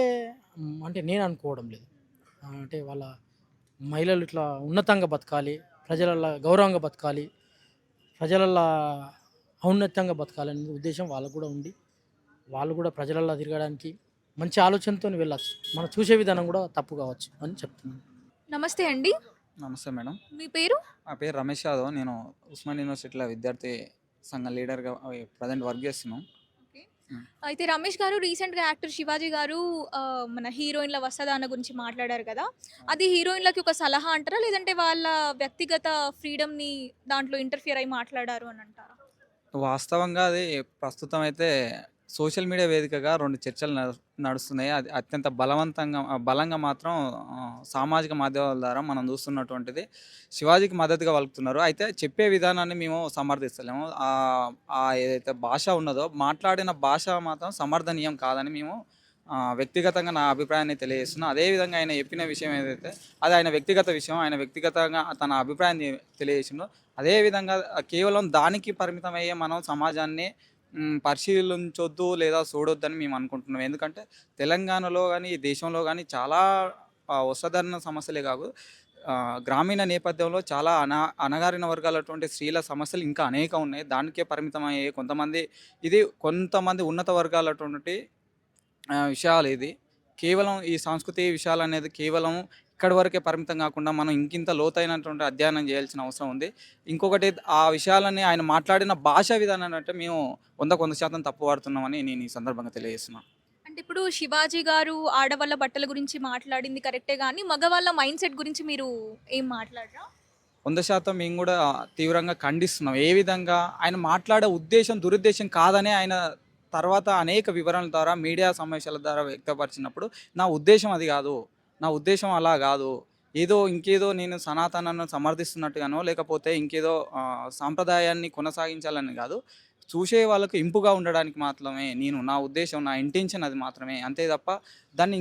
అంటే నేను అనుకోవడం లేదు. అంటే వాళ్ళ మహిళలు ఇట్లా ఉన్నతంగా బతకాలి, ప్రజలల్లో గౌరవంగా బతకాలి, ప్రజలల్లో ఔన్నత్యంగా బతకాలనే ఉద్దేశం వాళ్ళకు కూడా ఉంది. వాళ్ళు కూడా ప్రజలల్లో తిరగడానికి మంచి ఆలోచనతో వెళ్ళచ్చు, మనం చూసే విధానం కూడా తప్పు కావచ్చు అని చెప్తున్నాను. నమస్తే అండి. నమస్తే మేడం. మీ పేరు? నా పేరు రమేష్ యాదవ్. నేను ఉస్మాన్ యూనివర్సిటీలో విద్యార్థి సంఘ లీడర్గా ప్రజెంట్ వర్క్ చేస్తున్నాను. అయితే రమేష్ గారు, రీసెంట్గా యాక్టర్ శివాజీ గారు మన హీరోయిన్ల వస్త్రదాన గురించి మాట్లాడారు కదా, అది హీరోయిన్లకి ఒక సలహా అంటారా, లేదంటే వాళ్ళ వ్యక్తిగత ఫ్రీడమ్ని దాంట్లో ఇంటర్ఫియర్ అయి మాట్లాడారు అని అంటారా? వాస్తవంగా అది ప్రస్తుతం అయితే సోషల్ మీడియా వేదికగా 2 చర్చలు నడుస్తున్నాయి. అది అత్యంత బలంగా మాత్రం సామాజిక మాధ్యమాల ద్వారా మనం చూస్తున్నటువంటిది శివాజీకి మద్దతుగా పలుకుతున్నారు. అయితే చెప్పే విధానాన్ని మేము సమర్థిస్తలేము. ఏదైతే భాష ఉన్నదో మాట్లాడిన భాష మాత్రం సమర్థనీయం కాదని మేము వ్యక్తిగతంగా నా అభిప్రాయాన్ని తెలియజేస్తున్నాను. అదేవిధంగా ఆయన చెప్పిన విషయం ఏదైతే అది ఆయన వ్యక్తిగత విషయం, ఆయన వ్యక్తిగతంగా తన అభిప్రాయాన్ని తెలియజేసిందో అదేవిధంగా కేవలం దానికి పరిమితమయ్యే మనం సమాజాన్ని పరిశీలించొద్దు లేదా చూడొద్దని మేము అనుకుంటున్నాం. ఎందుకంటే తెలంగాణలో కానీ దేశంలో కానీ చాలా వస్త్రధారణ సమస్యలే కాదు, గ్రామీణ నేపథ్యంలో చాలా అణగారిన వర్గాలటువంటి స్త్రీల సమస్యలు ఇంకా అనేక ఉన్నాయి. దానికే పరిమితమయ్యే కొంతమంది ఉన్నత వర్గాలటువంటి విషయాలు. ఇది కేవలం ఈ సాంస్కృతిక విషయాలు అనేది కేవలం ఇక్కడి వరకే పరిమితం కాకుండా మనం ఇంకింత లోతైనటువంటి అధ్యయనం చేయాల్సిన అవసరం ఉంది. ఇంకొకటి, ఆ విషయాలని ఆయన మాట్లాడిన భాషా విధానాన్ని అంటే మేము 100% తప్పు పడుతున్నామని నేను ఈ సందర్భంగా తెలియజేస్తున్నాను. అంటే ఇప్పుడు శివాజీ గారు ఆడవాళ్ళ బట్టల గురించి మాట్లాడింది కరెక్టే, కానీ మగవాళ్ళ మైండ్ సెట్ గురించి మీరు ఏం మాట్లాడరా? 100% మేము కూడా తీవ్రంగా ఖండిస్తున్నాం. ఏ విధంగా ఆయన మాట్లాడే దురుద్దేశం కాదనే ఆయన తర్వాత అనేక వివరణల ద్వారా మీడియా సమావేశాల ద్వారా వ్యక్తపరిచినప్పుడు నా ఉద్దేశం అది కాదు, నా ఉద్దేశం అలా కాదు, ఇంకేదో నేను సనాతనాన్ని సమర్థిస్తున్నట్టుగానో లేకపోతే ఇంకేదో సాంప్రదాయాన్ని కొనసాగించాలని కాదు, చూసే వాళ్ళకు ఇంపుగా ఉండడానికి మాత్రమే నా ఉద్దేశం, నా ఇంటెన్షన్ అది మాత్రమే. అంతే తప్ప దాన్ని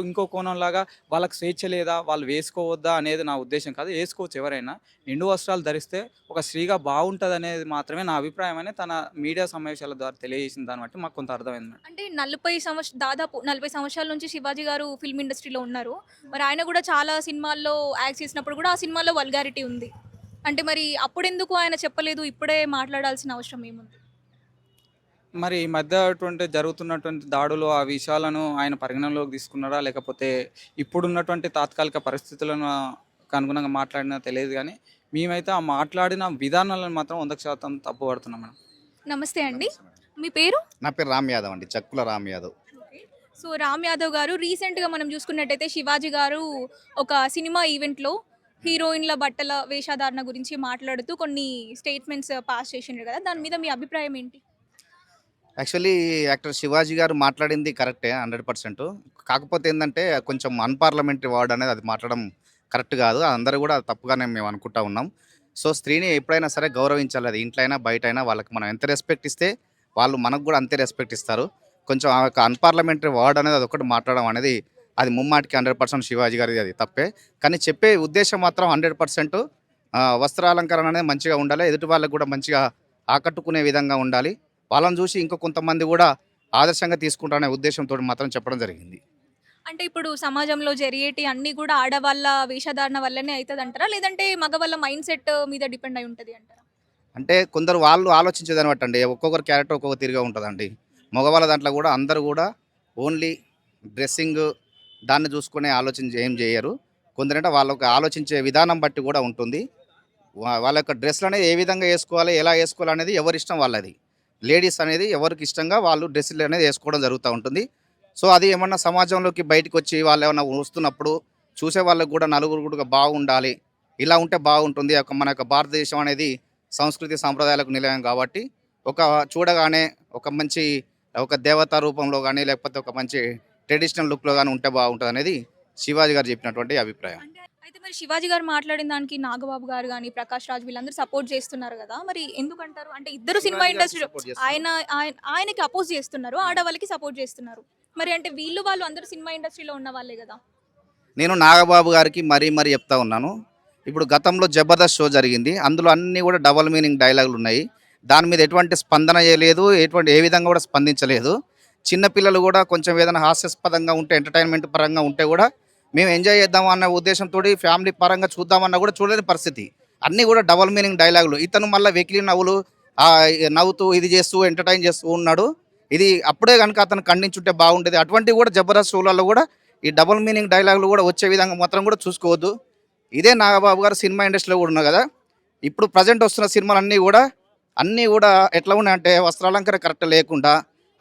ఇంకో కోణంలాగా వాళ్ళకి స్వేచ్ఛ లేదా, వాళ్ళు వేసుకోవద్దా అనేది నా ఉద్దేశం కాదు. వేసుకోవచ్చు ఎవరైనా, నిండు వస్త్రాలు ధరిస్తే ఒక స్త్రీగా బాగుంటుంది అనేది మాత్రమే నా అభిప్రాయం అని తన మీడియా సమావేశాల ద్వారా తెలియజేసిన దాన్ని బట్టి మాకు కొంత అర్థమైంది. అంటే దాదాపు 40 సంవత్సరాల నుంచి శివాజీ గారు ఫిల్మ్ ఇండస్ట్రీలో ఉన్నారు. మరి ఆయన కూడా చాలా సినిమాల్లో యాక్ట్ చేసినప్పుడు కూడా ఆ సినిమాలో వల్గారిటీ ఉంది. అంటే మరి అప్పుడెందుకు ఆయన చెప్పలేదు, ఇప్పుడే మాట్లాడాల్సిన అవసరం ఏముంది? మరి ఈ మధ్య జరుగుతున్నటువంటి దాడులు, ఆ విషయాలను ఆయన పరిగణనలోకి తీసుకున్నారా, లేకపోతే ఇప్పుడున్నటువంటి తాత్కాలిక పరిస్థితులను అనుగుణంగా మాట్లాడినా తెలియదు, కానీ మేమైతే ఆ మాట్లాడిన విధానాలను మాత్రం 100% తప్పు పడుతున్నాం మేడం. నమస్తే అండి. మీ పేరు? నా పేరు రామ్ యాదవ్ అండి, చక్కుల రామ్ యాదవ్. సో రామ్ యాదవ్ గారు రీసెంట్గా మనం చూసుకున్నట్టయితే శివాజీ గారు ఒక సినిమా ఈవెంట్లో హీరోయిన్ల బట్టల వేషధారణ గురించి మాట్లాడుతూ కొన్ని స్టేట్మెంట్స్ పాస్ చేసిండ్రు కదా, దాని మీద మీ అభిప్రాయం ఏంటి? యాక్చువల్లీ యాక్టర్ శివాజీ గారు మాట్లాడింది కరెక్టే 100%. కాకపోతే ఏంటంటే కొంచెం అన్పార్లమెంటరీ వర్డ్ అనేది అది మాట్లాడడం కరెక్ట్ కాదు. అందరూ కూడా తప్పుగానే మేము అనుకుంటా ఉన్నాం. సో స్త్రీని ఎప్పుడైనా సరే గౌరవించాలి, అది ఇంట్లో అయినా బయట అయినా. వాళ్ళకి మనం ఎంత రెస్పెక్ట్ ఇస్తే వాళ్ళు మనకు కూడా అంతే రెస్పెక్ట్ ఇస్తారు. కొంచెం ఆ యొక్క అన్పార్లమెంటరీ వర్డ్ అనేది అది ఒకటి మాట్లాడడం అనేది అది ముమ్మాటికి 100% శివాజీ గారిది అది తప్పే. కానీ చెప్పే ఉద్దేశం మాత్రం 100% వస్త్రాలంకరణ అనేది మంచిగా ఉండాలి, ఎదుటి వాళ్ళకు కూడా మంచిగా ఆకట్టుకునే విధంగా ఉండాలి. వాళ్ళని చూసి ఇంకో కొంతమంది కూడా ఆదర్శంగా తీసుకుంటారనే ఉద్దేశంతో మాత్రం చెప్పడం జరిగింది. అంటే ఇప్పుడు సమాజంలో జరిగేటి అన్నీ కూడా ఆడవాళ్ళ వేషధారణ వల్లనే అవుతుంది అంటారా, లేదంటే మగవాళ్ళ మైండ్ సెట్ మీద డిపెండ్ అయి ఉంటుంది అంటారా? అంటే కొందరు వాళ్ళు ఆలోచించేదాన్ని బట్టి అండి, ఒక్కొక్కరు క్యారెక్టర్ ఒక్కొక్క తీరుగా ఉంటుందండి. మగవాళ్ళ దాంట్లో కూడా అందరూ కూడా ఓన్లీ డ్రెస్సింగ్ దాన్ని చూసుకునే ఆలోచన ఏం చేయరు. కొందరంటే వాళ్ళకి ఆలోచించే విధానం బట్టి కూడా ఉంటుంది. వాళ్ళ యొక్క డ్రెస్లు అనేది ఏ విధంగా వేసుకోవాలి, ఎలా వేసుకోవాలి అనేది ఎవరిష్టం వాళ్ళది. లేడీస్ అనేది ఎవరికి ఇష్టంగా వాళ్ళు డ్రెస్సులు అనేది వేసుకోవడం జరుగుతూ ఉంటుంది. సో అది ఏమన్నా సమాజంలోకి బయటకు వచ్చి వాళ్ళు ఏమన్నా వస్తున్నప్పుడు చూసే వాళ్ళకు కూడా నలుగురు కూడా బాగుండాలి, ఇలా ఉంటే బాగుంటుంది. మన యొక్క భారతదేశం అనేది సంస్కృతి సాంప్రదాయాలకు నిలయం కాబట్టి చూడగానే ఒక మంచి ఒక దేవతా రూపంలో కానీ లేకపోతే ఒక మంచి ట్రెడిషనల్ లుక్లో కానీ ఉంటే బాగుంటుంది అనేది శివాజీ గారు చెప్పినటువంటి అభిప్రాయం. అయితే మరి శివాజీ గారు మాట్లాడిన దానికి నాగబాబు గారు కానీ ప్రకాష్ రాజ్ వీళ్ళందరూ సపోర్ట్ చేస్తున్నారు కదా, మరి ఎందుకంటారు? అంటే ఇద్దరు సినిమా ఇండస్ట్రీలో ఆయనకి అపోజ్ చేస్తున్నారు, ఆడవాళ్ళకి సపోర్ట్ చేస్తున్నారు. మరి అంటే వాళ్ళు అందరూ సినిమా ఇండస్ట్రీలో ఉన్న వాళ్ళే కదా. నేను నాగబాబు గారికి మరీ చెప్తా ఉన్నాను. ఇప్పుడు గతంలో జబర్దస్త్ షో జరిగింది, అందులో అన్నీ కూడా డబల్ మీనింగ్ డైలాగులు ఉన్నాయి. దాని మీద ఎటువంటి స్పందన చేయలేదు, ఏ విధంగా కూడా స్పందించలేదు. చిన్నపిల్లలు కూడా కొంచెం ఏదైనా హాస్యాస్పదంగా ఉంటే ఎంటర్టైన్మెంట్ పరంగా ఉంటే కూడా మేము ఎంజాయ్ చేద్దాం అన్న ఉద్దేశంతో ఫ్యామిలీ పరంగా చూద్దామన్నా కూడా చూడలేని పరిస్థితి. అన్నీ కూడా డబల్ మీనింగ్ డైలాగులు. ఇతను మళ్ళీ వెకిలి నవ్వులు నవ్వుతూ ఇది చేస్తూ ఎంటర్టైన్ చేస్తూ ఉన్నాడు. ఇది అప్పుడే కనుక అతను ఖండించుంటే బాగుండేది. అటువంటివి కూడా జబర్దస్త్ షోలలో కూడా ఈ డబల్ మీనింగ్ డైలాగులు కూడా వచ్చే విధంగా మాత్రం కూడా చూసుకోవద్దు. ఇదే నాగబాబు గారు సినిమా ఇండస్ట్రీలో కూడా ఉన్నారు కదా. ఇప్పుడు ప్రజెంట్ వస్తున్న సినిమాలు అన్నీ కూడా ఎట్లా ఉన్నాయంటే వస్త్రాలంకరణ కరెక్ట్ లేకుండా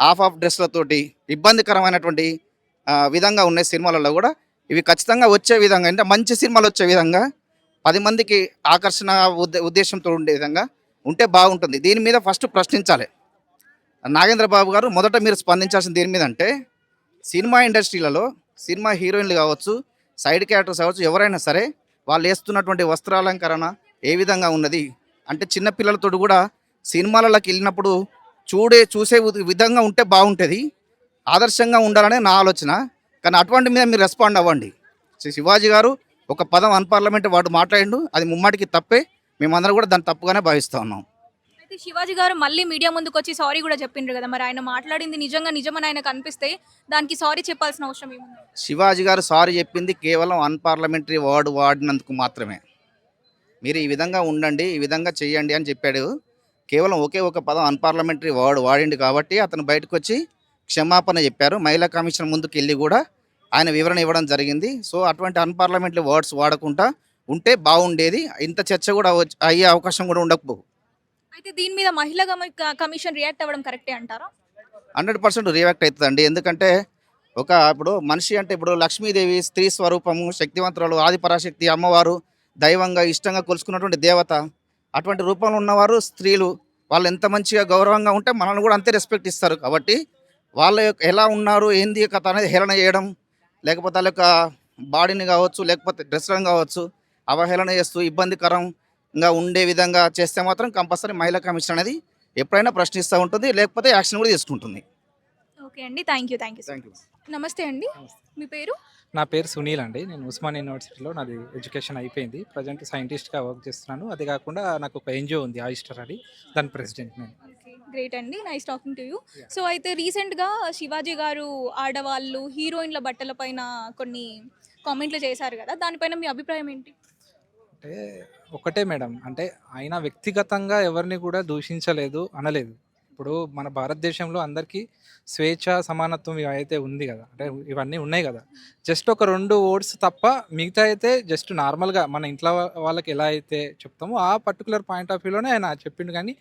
ఆఫ్ డ్రెస్లతోటి ఇబ్బందికరమైనటువంటి విధంగా ఉన్నాయి సినిమాలలో కూడా. ఇవి ఖచ్చితంగా వచ్చే విధంగా అంటే మంచి సినిమాలు వచ్చే విధంగా 10 మందికి ఆకర్షణ ఉద్దేశంతో ఉండే విధంగా ఉంటే బాగుంటుంది. దీని మీద ఫస్ట్ ప్రశ్నించాలి నాగేంద్ర బాబు గారు. మొదట మీరు స్పందించాల్సిన దీని మీద అంటే సినిమా ఇండస్ట్రీలలో సినిమా హీరోయిన్లు కావచ్చు, సైడ్ క్యారెక్టర్స్ కావచ్చు, ఎవరైనా సరే వాళ్ళు వేస్తున్నటువంటి వస్త్రాలంకరణ ఏ విధంగా ఉన్నది అంటే చిన్నపిల్లలతో కూడా సినిమాలలోకి వెళ్ళినప్పుడు చూసే విధంగా ఉంటే బాగుంటుంది, ఆదర్శంగా ఉండాలనే నా ఆలోచన. కానీ అటువంటి మీద మీరు రెస్పాండ్ అవ్వండి. శివాజీ గారు ఒక పదం అన్పార్లమెంటరీ వాడు మాట్లాడిండు, అది ముమ్మాటికి తప్పే. మేమందరం కూడా దాన్ని తప్పుగానే భావిస్తూ ఉన్నాం. అయితే శివాజీ గారు మళ్ళీ మీడియా ముందుకు వచ్చి సారీ కూడా చెప్పిండ్రు కదా, మరి ఆయన మాట్లాడింది నిజమని ఆయనకు అనిపిస్తే దానికి సారీ చెప్పాల్సిన అవసరం ఏముంది? శివాజీ గారు సారీ చెప్పింది కేవలం అన్పార్లమెంటరీ వర్డ్ వాడినందుకు మాత్రమే. మీరు ఈ విధంగా ఉండండి, ఈ విధంగా చెయ్యండి అని చెప్పాడు. కేవలం ఒకే ఒక పదం అన్పార్లమెంటరీ వర్డ్ వాడిండు కాబట్టి అతను బయటకు వచ్చి క్షమాపణ చెప్పారు. మహిళా కమిషన్ ముందుకు వెళ్ళి కూడా ఆయన వివరణ ఇవ్వడం జరిగింది. సో అటువంటి అన్పార్లమెంటరీ వర్డ్స్ వాడకుండా ఉంటే బాగుండేది. ఇంత చర్చ కూడా అయ్యే అవకాశం కూడా ఉండకపోవు. అయితే దీని మీద మహిళా కమిషన్ రియాక్ట్ అవ్వడం కరెక్టే అంటారా? 100% రియాక్ట్ అవుతుందండి. ఎందుకంటే ఇప్పుడు మనిషి అంటే ఇప్పుడు లక్ష్మీదేవి స్త్రీ స్వరూపము, శక్తివంతురాలు, ఆదిపరాశక్తి అమ్మవారు, దైవంగా ఇష్టంగా కొలుసుకున్నటువంటి దేవత. అటువంటి రూపంలో ఉన్నవారు స్త్రీలు. వాళ్ళు ఎంత మంచిగా గౌరవంగా ఉంటే మనల్ని కూడా అంతే రెస్పెక్ట్ ఇస్తారు. కాబట్టి వాళ్ళ యొక్క ఎలా ఉన్నారు ఏంది కథ అనేది హేళన చేయడం, లేకపోతే వాళ్ళ యొక్క బాడీని కావచ్చు, లేకపోతే డ్రెస్లను కావచ్చు అవహేళన చేస్తూ ఇబ్బందికరంగా ఉండే విధంగా చేస్తే మాత్రం కంపల్సరీ మహిళా కమిషన్ అనేది ఎప్పుడైనా ప్రశ్నిస్తూ ఉంటుంది, లేకపోతే యాక్షన్ కూడా తీసుకుంటుంది. ఓకే అండి, థ్యాంక్ యూ. నమస్తే అండి, మీ పేరు? నా పేరు సునీల్ అండి. నేను ఉస్మాన్ యూనివర్సిటీలో నాది ఎడ్యుకేషన్ అయిపోయింది. ప్రజెంట్ సైంటిస్ట్గా వర్క్ చేస్తున్నాను. అదే కాకుండా నాకు ఒక ఎన్జిఓ ఉంది ఆయిస్టర్ అని, దాని ప్రెసిడెంట్ నేను. గ్రేట్ అండి, nice talking to you. So అయితే రీసెంట్గా శివాజీ గారు ఆడవాళ్ళు హీరోయిన్ల బట్టల పైన కొన్ని కామెంట్లు చేశారు కదా, దానిపైన మీ అభిప్రాయం ఏంటి? అంటే ఒకటే మేడం, అంటే ఆయన వ్యక్తిగతంగా ఎవరిని కూడా దూషించలేదు, అనలేదు. ఇప్పుడు మన భారతదేశంలో అందరికీ స్వేచ్ఛ సమానత్వం అయితే ఉంది కదా, అంటే ఇవన్నీ ఉన్నాయి కదా. జస్ట్ ఒక 2 వర్డ్స్ తప్ప మిగతా అయితే జస్ట్ నార్మల్గా మన ఇంట్లో వాళ్ళకి ఎలా అయితే చెప్తామో ఆ పర్టికులర్ పాయింట్ ఆఫ్ వ్యూలోనే ఆయన చెప్పిండు. కానీ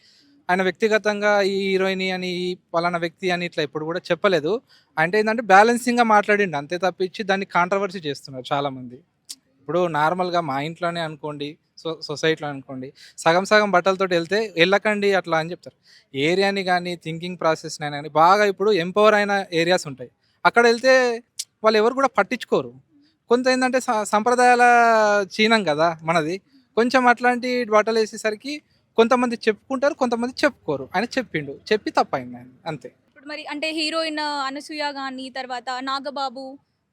ఆయన వ్యక్తిగతంగా ఈ హీరోయిన్ అని ఈ పలానా వ్యక్తి అని ఇట్లా ఎప్పుడు కూడా చెప్పలేదు. అంటే ఏంటంటే బ్యాలెన్సింగ్గా మాట్లాడిండు అంతే తప్పించి దాన్ని కాంట్రవర్సీ చేస్తున్నారు చాలామంది. ఇప్పుడు నార్మల్గా మా ఇంట్లోనే అనుకోండి, సొసైటీలో అనుకోండి, సగం సగం బట్టలతోటి వెళ్తే వెళ్ళకండి అట్లా అని చెప్తారు. ఏరియాని కానీ థింకింగ్ ప్రాసెస్ని కానీ బాగా ఇప్పుడు ఎంపవర్ అయిన ఏరియాస్ ఉంటాయి, అక్కడ వెళ్తే వాళ్ళు ఎవరు కూడా పట్టించుకోరు. కొంత ఏంటంటే సంప్రదాయాల చీనం కదా మనది, కొంచెం అట్లాంటి బట్టలు వేసేసరికి కొంతమంది చెప్పుకుంటారు, కొంతమంది చెప్పుకోరు. ఆయన చెప్పిండు, చెప్పి తప్పైంది ఆయన అంతే. ఇప్పుడు మరి అంటే హీరోయిన్ అనసూయ గాని, తర్వాత నాగబాబు,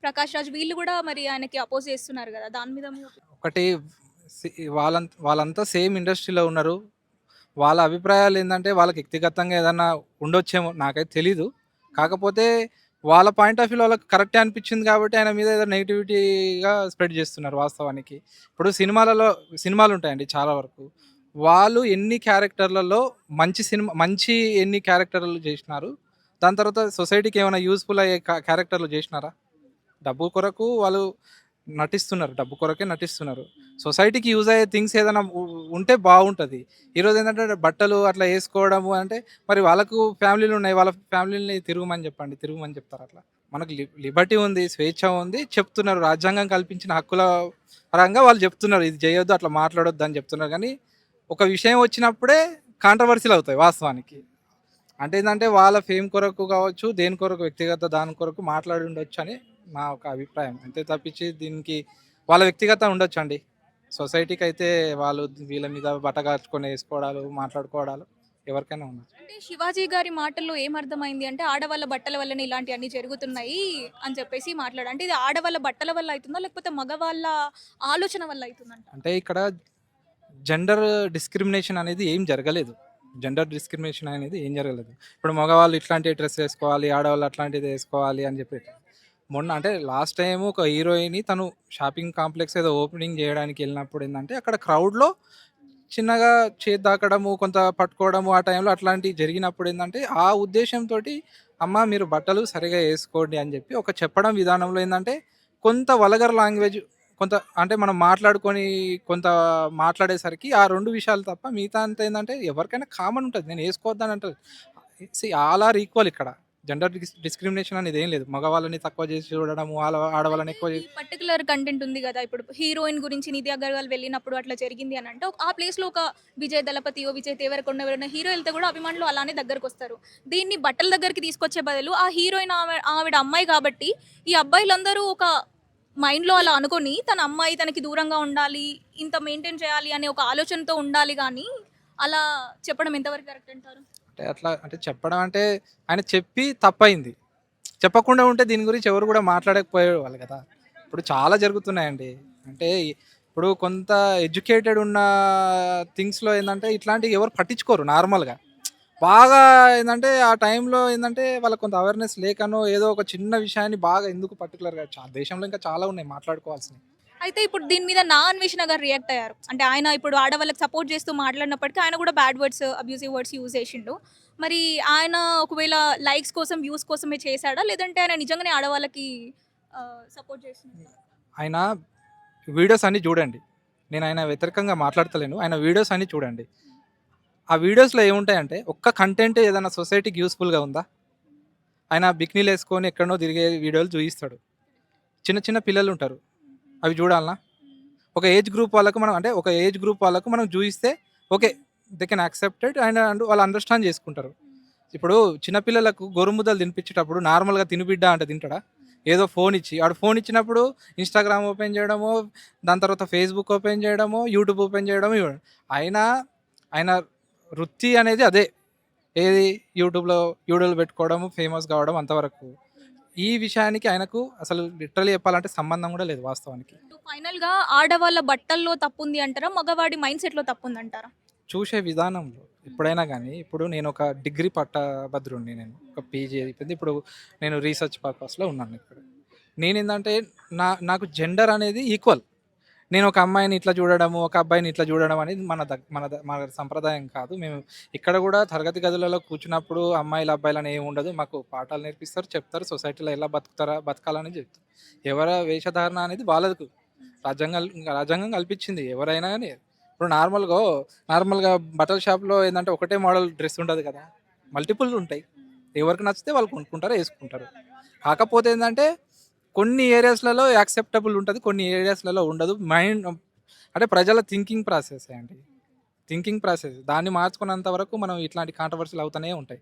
ప్రకాష్ రాజ్ వీళ్ళు కూడా మరి ఆయనకి అపోజ్ చేస్తున్నారు కదా, దాని మీద మీ ఒకటి వాళ్ళంతా సేమ్ ఇండస్ట్రీలో ఉన్నారు. వాళ్ళ అభిప్రాయాలు ఏంటంటే వాళ్ళకి వ్యక్తిగతంగా ఏదన్నా ఉండొచ్చేమో నాకైతే తెలీదు. కాకపోతే వాళ్ళ పాయింట్ ఆఫ్ వ్యూలో వాళ్ళకి కరెక్టే అనిపించింది కాబట్టి ఆయన మీద ఏదో నెగిటివిటీగా స్ప్రెడ్ చేస్తున్నారు వాస్తవానికి. ఇప్పుడు సినిమాలు ఉంటాయండి చాలా వరకు. వాళ్ళు ఎన్ని క్యారెక్టర్లలో మంచి ఎన్ని క్యారెక్టర్లు చేసినారు, దాని తర్వాత సొసైటీకి ఏమైనా యూస్ఫుల్ అయ్యే క్యారెక్టర్లు చేసినారా? డబ్బు కొరకు వాళ్ళు నటిస్తున్నారు, డబ్బు కొరకే నటిస్తున్నారు. సొసైటీకి యూజ్ అయ్యే థింగ్స్ ఏదైనా ఉంటే బాగుంటుంది. ఈరోజు ఏంటంటే బట్టలు అట్లా వేసుకోవడము అంటే మరి వాళ్ళకు ఫ్యామిలీలు ఉన్నాయి, వాళ్ళ ఫ్యామిలీని తిరగమని చెప్తారు. అట్లా మనకు లిబర్టీ ఉంది, స్వేచ్ఛ ఉంది, చెప్తున్నారు. రాజ్యాంగం కల్పించిన హక్కుల పరంగా వాళ్ళు చెప్తున్నారు ఇది చేయొద్దు, అట్లా మాట్లాడొద్దు అని చెప్తున్నారు. కానీ ఒక విషయం వచ్చినప్పుడే కాంట్రవర్సీలు అవుతాయి వాస్తవానికి. అంటే ఏంటంటే వాళ్ళ ఫేమ్ కొరకు కావచ్చు, దేని కొరకు వ్యక్తిగత దాని కొరకు మాట్లాడి ఉండొచ్చు అని నా ఒక అభిప్రాయం. అంతే తప్పించి దీనికి వాళ్ళ వ్యక్తిగత ఉండొచ్చు అండి. సొసైటీకి అయితే వాళ్ళు వీళ్ళ మీద బట్టగార్చుకొని వేసుకోవడాలు, మాట్లాడుకోవడాలు ఎవరికైనా ఉండొచ్చు. అంటే శివాజీ గారి మాటల్లో ఏమర్థమైంది అంటే ఆడవాళ్ళ బట్టల వల్లనే ఇలాంటివన్నీ జరుగుతున్నాయి అని చెప్పేసి మాట్లాడు. అంటే ఇది ఆడవాళ్ళ బట్టల వల్ల అవుతుందా, లేకపోతే మగవాళ్ళ ఆలోచన వల్ల అవుతుందంట? అంటే ఇక్కడ జెండర్ డిస్క్రిమినేషన్ అనేది ఏం జరగలేదు. ఇప్పుడు మగవాళ్ళు ఇట్లాంటి డ్రెస్ వేసుకోవాలి, ఆడవాళ్ళు అట్లాంటిది వేసుకోవాలి అని చెప్పి మొన్న అంటే లాస్ట్ టైం ఒక హీరోయిన్ తను షాపింగ్ కాంప్లెక్స్ ఏదో ఓపెనింగ్ చేయడానికి వెళ్ళినప్పుడు ఏంటంటే అక్కడ క్రౌడ్లో చిన్నగా చేతి దాకడము, కొంత పట్టుకోవడము, ఆ టైంలో అట్లాంటివి జరిగినప్పుడు ఏంటంటే ఆ ఉద్దేశంతో అమ్మ మీరు బట్టలు సరిగా వేసుకోండి అని చెప్పి ఒక చెప్పడం విధానంలో ఏంటంటే కొంత వల్గర్ లాంగ్వేజ్, కొంత అంటే మనం కొంత మాట్లాడేసరికి ఆ 2 విషయాలు తప్ప మిగతా అంతా ఏంటంటే ఎవరికైనా కామన్ ఉంటుంది. నేను వేసుకోవద్దని అంటారు. ఆల్ ఆర్ ఈక్వల్ ఇక్కడ. జెండర్ డిస్క్రిమినేషన్ అనేది ఏం లేదు. మగవాళ్ళని తక్కువ చేసి చూడడము, ఆడవాళ్ళని ఎక్కువ చేసి. పర్టికులర్ కంటెంట్ ఉంది కదా, ఇప్పుడు హీరోయిన్ గురించి నిధి అగర్వాల్ వెళ్ళినప్పుడు అట్లా జరిగింది అని అంటే ఆ ప్లేస్ లో ఒక విజయ్ దళపతియో, విజయ్ దేవరకొండ ఎవరైనా హీరో వెళ్తే కూడా అభిమానులు అలానే దగ్గరకు వస్తారు. దీన్ని బట్టల దగ్గరికి తీసుకొచ్చే బదులు ఆ హీరోయిన్ ఆవిడ అమ్మాయి కాబట్టి ఈ అబ్బాయిలందరూ ఒక మైండ్లో అలా అనుకొని తన అమ్మాయి తనకి దూరంగా ఉండాలి, ఇంత మెయింటైన్ చేయాలి అనే ఒక ఆలోచనతో ఉండాలి. కానీ అలా చెప్పడం ఎంతవరకు కరెక్ట్ అంటారు? అంటే అట్లా అంటే చెప్పడం అంటే ఆయన చెప్పి తప్పైంది. చెప్పకుండా ఉంటే దీని గురించి ఎవరు కూడా మాట్లాడకపోయేవాళ్ళు కదా. ఇప్పుడు చాలా జరుగుతున్నాయండి. అంటే ఇప్పుడు కొంత ఎడ్యుకేటెడ్ ఉన్న థింగ్స్లో ఏంటంటే ఇట్లాంటివి ఎవరు పట్టించుకోరు నార్మల్గా. బాగా ఏంటంటే ఆ టైంలో ఏంటంటే వాళ్ళకి కొంత అవేర్నెస్ లేకనో ఏదో ఒక చిన్న విషయాన్ని బాగా ఎందుకు పర్టికులర్గా దేశంలో ఇంకా చాలా ఉన్నాయి మాట్లాడుకోవాల్సినవి. అయితే ఇప్పుడు దీని మీద నా అన్వేషణ గారు రియాక్ట్ అయ్యారు. అంటే ఆయన ఇప్పుడు ఆడవాళ్ళకి సపోర్ట్ చేస్తూ మాట్లాడినప్పటికీ ఆయన కూడా bad words, abusive words use చేసిండు. మరి ఆయన ఒకవేళ లైక్స్ కోసం, వ్యూస్ కోసమే చేశాడా, లేదంటే ఆయన నిజంగానే ఆడవాళ్ళకి సపోర్ట్ చేస్తున్నాడు? ఆయన వీడియోస్ అన్నీ చూడండి. నేను ఆయన వ్యతిరేకంగా మాట్లాడతలేను. ఆయన వీడియోస్ అన్నీ చూడండి. ఆ వీడియోస్లో ఏముంటాయంటే ఒక్క కంటెంట్ ఏదైనా సొసైటీకి యూస్ఫుల్గా ఉందా? ఆయన బిక్నీలు వేసుకొని ఎక్కడనో తిరిగే వీడియోలు చూపిస్తాడు. చిన్న చిన్న పిల్లలు ఉంటారు, అవి చూడాలనా? ఒక ఏజ్ గ్రూప్ వాళ్ళకు మనం చూపిస్తే okay, they can accepted and వాళ్ళు అండర్స్టాండ్ చేసుకుంటారు. ఇప్పుడు చిన్నపిల్లలకు గోరుముద్దలు తినిపించేటప్పుడు నార్మల్గా తినిబిడ్డ అంటే తింటాడా? ఏదో ఫోన్ ఇచ్చినప్పుడు ఇన్స్టాగ్రామ్ ఓపెన్ చేయడమో, దాని తర్వాత ఫేస్బుక్ ఓపెన్ చేయడమో, యూట్యూబ్ ఓపెన్ చేయడమో. ఆయన వృత్తి అనేది అదే. ఏది? యూట్యూబ్లో వీడియోలు పెట్టుకోవడము, ఫేమస్ కావడం, అంతవరకు. ఈ విషయానికి ఆయనకు అసలు లిటరలీ చెప్పాలంటే సంబంధం కూడా లేదు వాస్తవానికి. ఫైనల్ గా ఆడవాళ్ళ బట్టల్లో తప్పుంది అంటారా, మగవాడి మైండ్ సెట్ లో తప్పుంది అంటారా? చూసే విధానంలో ఎప్పుడైనా కానీ. ఇప్పుడు నేను ఒక డిగ్రీ పట్టభద్రుడిని, నేను ఒక పీజీ అయిపోయింది. ఇప్పుడు నేను రీసెర్చ్ పర్పస్లో ఉన్నాను ఇక్కడ. నేనేంటంటే నాకు జెండర్ అనేది ఈక్వల్. నేను ఒక అమ్మాయిని ఇట్లా చూడడము, ఒక అబ్బాయిని ఇట్లా చూడడం అనేది మన సంప్రదాయం కాదు. మేము ఇక్కడ కూడా తరగతి గదులలో కూర్చున్నప్పుడు అమ్మాయిలు అబ్బాయిలని ఏమి ఉండదు. మాకు పాఠాలు నేర్పిస్తారు, చెప్తారు, సొసైటీలో ఎలా బతకాలని చెప్తారు. ఎవరి వేషధారణ అనేది వాళ్ళకు రాజ్యాంగం కల్పించింది. ఎవరైనా కానీ ఇప్పుడు నార్మల్గా బట్టల షాప్లో ఏంటంటే ఒకటే మోడల్ డ్రెస్ ఉండదు కదా, మల్టిపుల్ ఉంటాయి. ఎవరికి నచ్చితే వాళ్ళు కొనుక్కుంటారు, వేసుకుంటారు. కాకపోతే ఏంటంటే కొన్ని ఏరియాస్లలో యాక్సెప్టబుల్ ఉంటుంది, కొన్ని ఏరియాస్లలో ఉండదు. మైండ్ అంటే ప్రజల థింకింగ్ ప్రాసెస్ అండి, థింకింగ్ ప్రాసెస్. దాన్ని మార్చుకున్నంత వరకు మనం ఇట్లాంటి కాంట్రవర్సీలు అవుతూనే ఉంటాయి.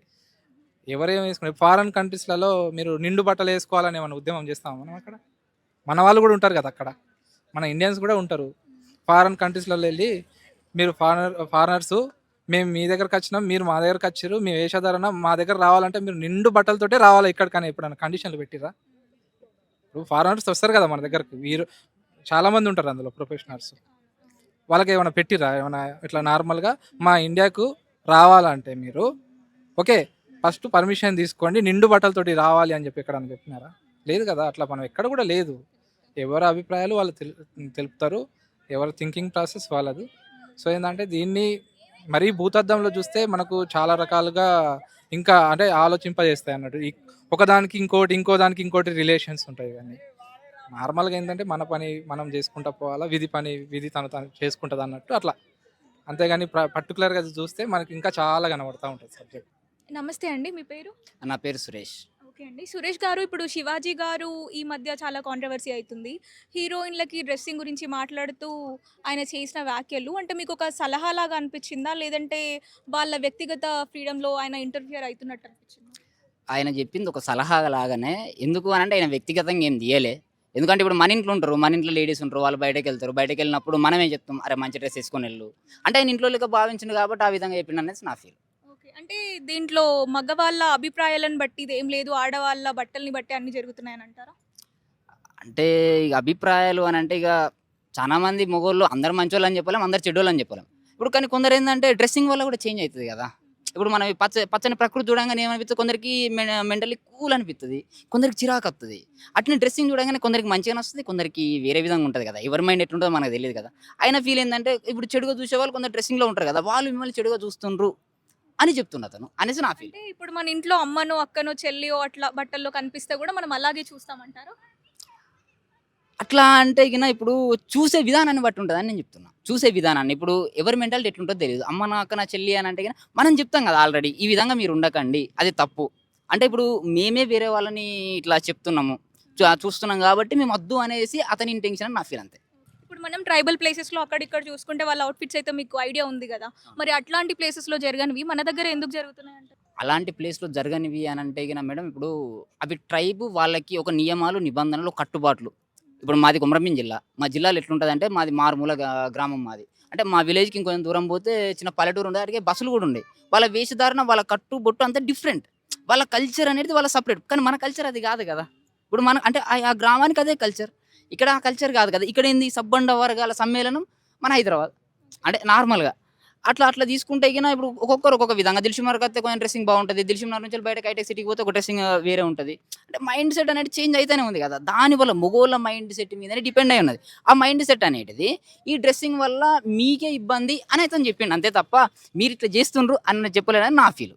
ఎవరేం వేసుకునే ఫారెన్ కంట్రీస్లలో మీరు నిండు బట్టలు వేసుకోవాలని ఏమైనా ఉద్యమం చేస్తాం మనం అక్కడ? మన వాళ్ళు కూడా ఉంటారు కదా అక్కడ, మన ఇండియన్స్ కూడా ఉంటారు. ఫారెన్ కంట్రీస్లలో వెళ్ళి మీరు ఫారినర్స్ మేము మీ దగ్గరకు వచ్చినాం, మీరు మా దగ్గరకు వచ్చారు, మీ వేషధారణ మా దగ్గర రావాలంటే మీరు నిండు బట్టలతోటే రావాలి ఇక్కడికైనా ఎప్పుడైనా కండిషన్లు పెట్టిరా? ఇప్పుడు ఫారినర్స్ వస్తారు కదా మన దగ్గరకు, వీరు చాలామంది ఉంటారు అందులో ప్రొఫెషనల్స్. వాళ్ళకి ఏమైనా పెట్టిరా? ఏమైనా ఇట్లా నార్మల్గా మా ఇండియాకు రావాలంటే మీరు ఓకే ఫస్ట్ పర్మిషన్ తీసుకోండి, నిండు బట్టలతోటి రావాలి అని చెప్పి ఎక్కడ చెప్పినారా? లేదు కదా, అట్లా మనం ఎక్కడ కూడా లేదు. ఎవరి అభిప్రాయాలు వాళ్ళు తెలుపుతారు, ఎవరి థింకింగ్ ప్రాసెస్ వాళ్ళది. సో ఏంటంటే దీన్ని మరీ భూతద్దంలో చూస్తే మనకు చాలా రకాలుగా ఇంకా అంటే ఆలోచింపజేస్తాయి అన్నట్టు. ఒకదానికి ఇంకో దానికి ఇంకోటి రిలేషన్స్ ఉంటాయి. కానీ నార్మల్గా ఏంటంటే మన పని మనం చేసుకుంటా పోవాలా, విధి తను చేసుకుంటుంది అన్నట్టు అట్లా. అంతేగాని పర్టికులర్గా చూస్తే మనకి ఇంకా చాలా కనబడతా ఉంటుంది సబ్జెక్ట్. నమస్తే అండి, మీ పేరు? నా పేరు సురేష్. ఓకే అండి. సురేష్ గారు, ఇప్పుడు శివాజీ గారు ఈ మధ్య చాలా కాంట్రవర్సీ అవుతుంది. హీరోయిన్లకి డ్రెస్సింగ్ గురించి మాట్లాడుతూ ఆయన చేసిన వ్యాఖ్యలు అంటే మీకు ఒక సలహాలాగా అనిపించిందా, లేదంటే వాళ్ళ వ్యక్తిగత ఫ్రీడంలో ఆయన ఇంటర్ఫియర్ అవుతున్నట్టు అనిపించిందా? ఆయన చెప్పింది ఒక సలహా లాగానే. ఎందుకు అని అంటే ఆయన వ్యక్తిగతంగా ఏం తీయలే. ఎందుకంటే ఇప్పుడు మన ఇంట్లో ఉంటారు, మన ఇంట్లో లేడీస్ ఉంటారు, వాళ్ళు బయటకు వెళ్తారు. బయటకు వెళ్ళినప్పుడు మనమే చెప్తాం, అరే మంచి డ్రెస్ వేసుకొని వెళ్ళు అంటే ఆయన ఇంట్లో లెక్క భావించింది కాబట్టి ఆ విధంగా చెప్పిండు అనేది నా ఫీల్. ఓకే, అంటే దీంట్లో మగవాళ్ళ అభిప్రాయాలను బట్టి ఇది ఏం లేదు, ఆడవాళ్ళ బట్టల్ని బట్టి అన్ని జరుగుతున్నాయని అంటారా? అంటే ఇక అభిప్రాయాలు అని అంటే ఇక చాలా మంది మగవాళ్ళు అందరు మంచోళ్ళు అని చెప్పలేం, అందరు చెడ్డోళ్ళు అని చెప్పలేం. ఇప్పుడు కానీ కొందరు ఏంటంటే డ్రెస్సింగ్ వల్ల కూడా చేంజ్ అవుతుంది కదా. ఇప్పుడు మనం ఈ పచ్చని ప్రకృతి చూడంగానే ఏమనిపిస్తుంది, కొందరికి మెంటలీ కూల్ అనిపిస్తుంది, కొందరికి చిరాకు వస్తుంది. అట్లా డ్రెస్సింగ్ చూడగానే కొందరికి మంచిగా వస్తుంది, కొందరికి వేరే విధంగా ఉంటుంది కదా. ఎవరి మైండ్ ఎట్లుంటుందో మనకు తెలియదు కదా. ఆయన ఫీల్ ఏంటంటే ఇప్పుడు చెడుగా చూసే వాళ్ళు కొందరు డ్రెస్సింగ్లో ఉంటారు కదా, వాళ్ళు మిమ్మల్ని చెడుగా చూస్తుండ్రు అని చెప్తున్నా అతను అనేసి నా ఫీల్. అంటే ఇప్పుడు మన ఇంట్లో అమ్మనో అక్కనో చెల్లియో అట్లా బట్టల్లో కనిపిస్తే కూడా మనం అలాగే చూస్తామంటారు? అట్లా అంటే ఇక ఇప్పుడు చూసే విధానాన్ని బట్టి ఉంటుందని నేను చెప్తున్నా. చూసే విధానాన్ని ఇప్పుడు ఎవరి మెంటాలిటీ ఎట్లుంటుందో తెలియదు. అమ్మ నాన్న నా చెల్లి అని అంటే మనం చెప్తాం కదా ఆల్రెడీ, ఈ విధంగా మీరు ఉండకండి, అది తప్పు అంటే. ఇప్పుడు మేమే వేరే వాళ్ళని ఇట్లా చెప్తున్నాము, చూస్తున్నాం కాబట్టి మేము వద్దు అనేసి అతని ఇంటెన్షన్ అని నా ఫీల్ అంతే. ఇప్పుడు మనం ట్రైబల్ ప్లేసెస్లో అక్కడిక్కడ చూసుకుంటే వాళ్ళ అవుట్ఫిట్స్ అయితే మీకు ఐడియా ఉంది కదా, మరి అట్లాంటి ప్లేసెస్లో జరగనివి మన దగ్గర ఎందుకు జరుగుతున్నాయి అంటే? అలాంటి ప్లేస్లో జరగనివి అని అంటే మేడం, ఇప్పుడు అవి ట్రైబ్ వాళ్ళకి ఒక నియమాలు, నిబంధనలు, కట్టుబాట్లు. ఇప్పుడు మాది కొమరంభీం జిల్లా, మా జిల్లాలో ఎట్లుంటుంది అంటే మాది మారుమూల గ్రామం మాది. అంటే మా విలేజ్కి ఇంకొంచెం దూరం పోతే చిన్న పల్లెటూరు ఉండే, అడిగే బస్సులు కూడా ఉండే. వాళ్ళ వేషధారణ, వాళ్ళ కట్టు బొట్టు అంతా డిఫరెంట్. వాళ్ళ కల్చర్ అనేది వాళ్ళ సపరేట్, కానీ మన కల్చర్ అది కాదు కదా. ఇప్పుడు మన అంటే ఆ గ్రామానికి అదే కల్చర్, ఇక్కడ ఆ కల్చర్ కాదు కదా. ఇక్కడ ఏంది సబ్బండ వర్గాల సమ్మేళనం మన హైదరాబాద్ అంటే నార్మల్గా అట్లా తీసుకుంటే ఇప్పుడు ఒక్కొక్కరు ఒక్కొక్క విధంగా. దిల్షుమార్కి అయితే కొంచెం డ్రెస్సింగ్ బాగుంటుంది, దిల్షుమార్ నుంచి బయటకు హైటెక్ సిటీకి పోతే ఒక డ్రెస్సింగ్ వేరే ఉంటుంది. అంటే మైండ్ సెట్ అనేది చేంజ్ అయితేనే ఉంది కదా. దానివల్ల మగోళ్ళ మైండ్ సెట్ మీదనే డిపెండ్ అయి ఉన్నది. ఆ మైండ్ సెట్ అనేది ఈ డ్రెస్సింగ్ వల్ల మీకే ఇబ్బంది అని అయితే చెప్పిండు అంతే తప్ప మీరు ఇట్లా చేస్తుండ్రు అని చెప్పలేదని నా ఫీల్.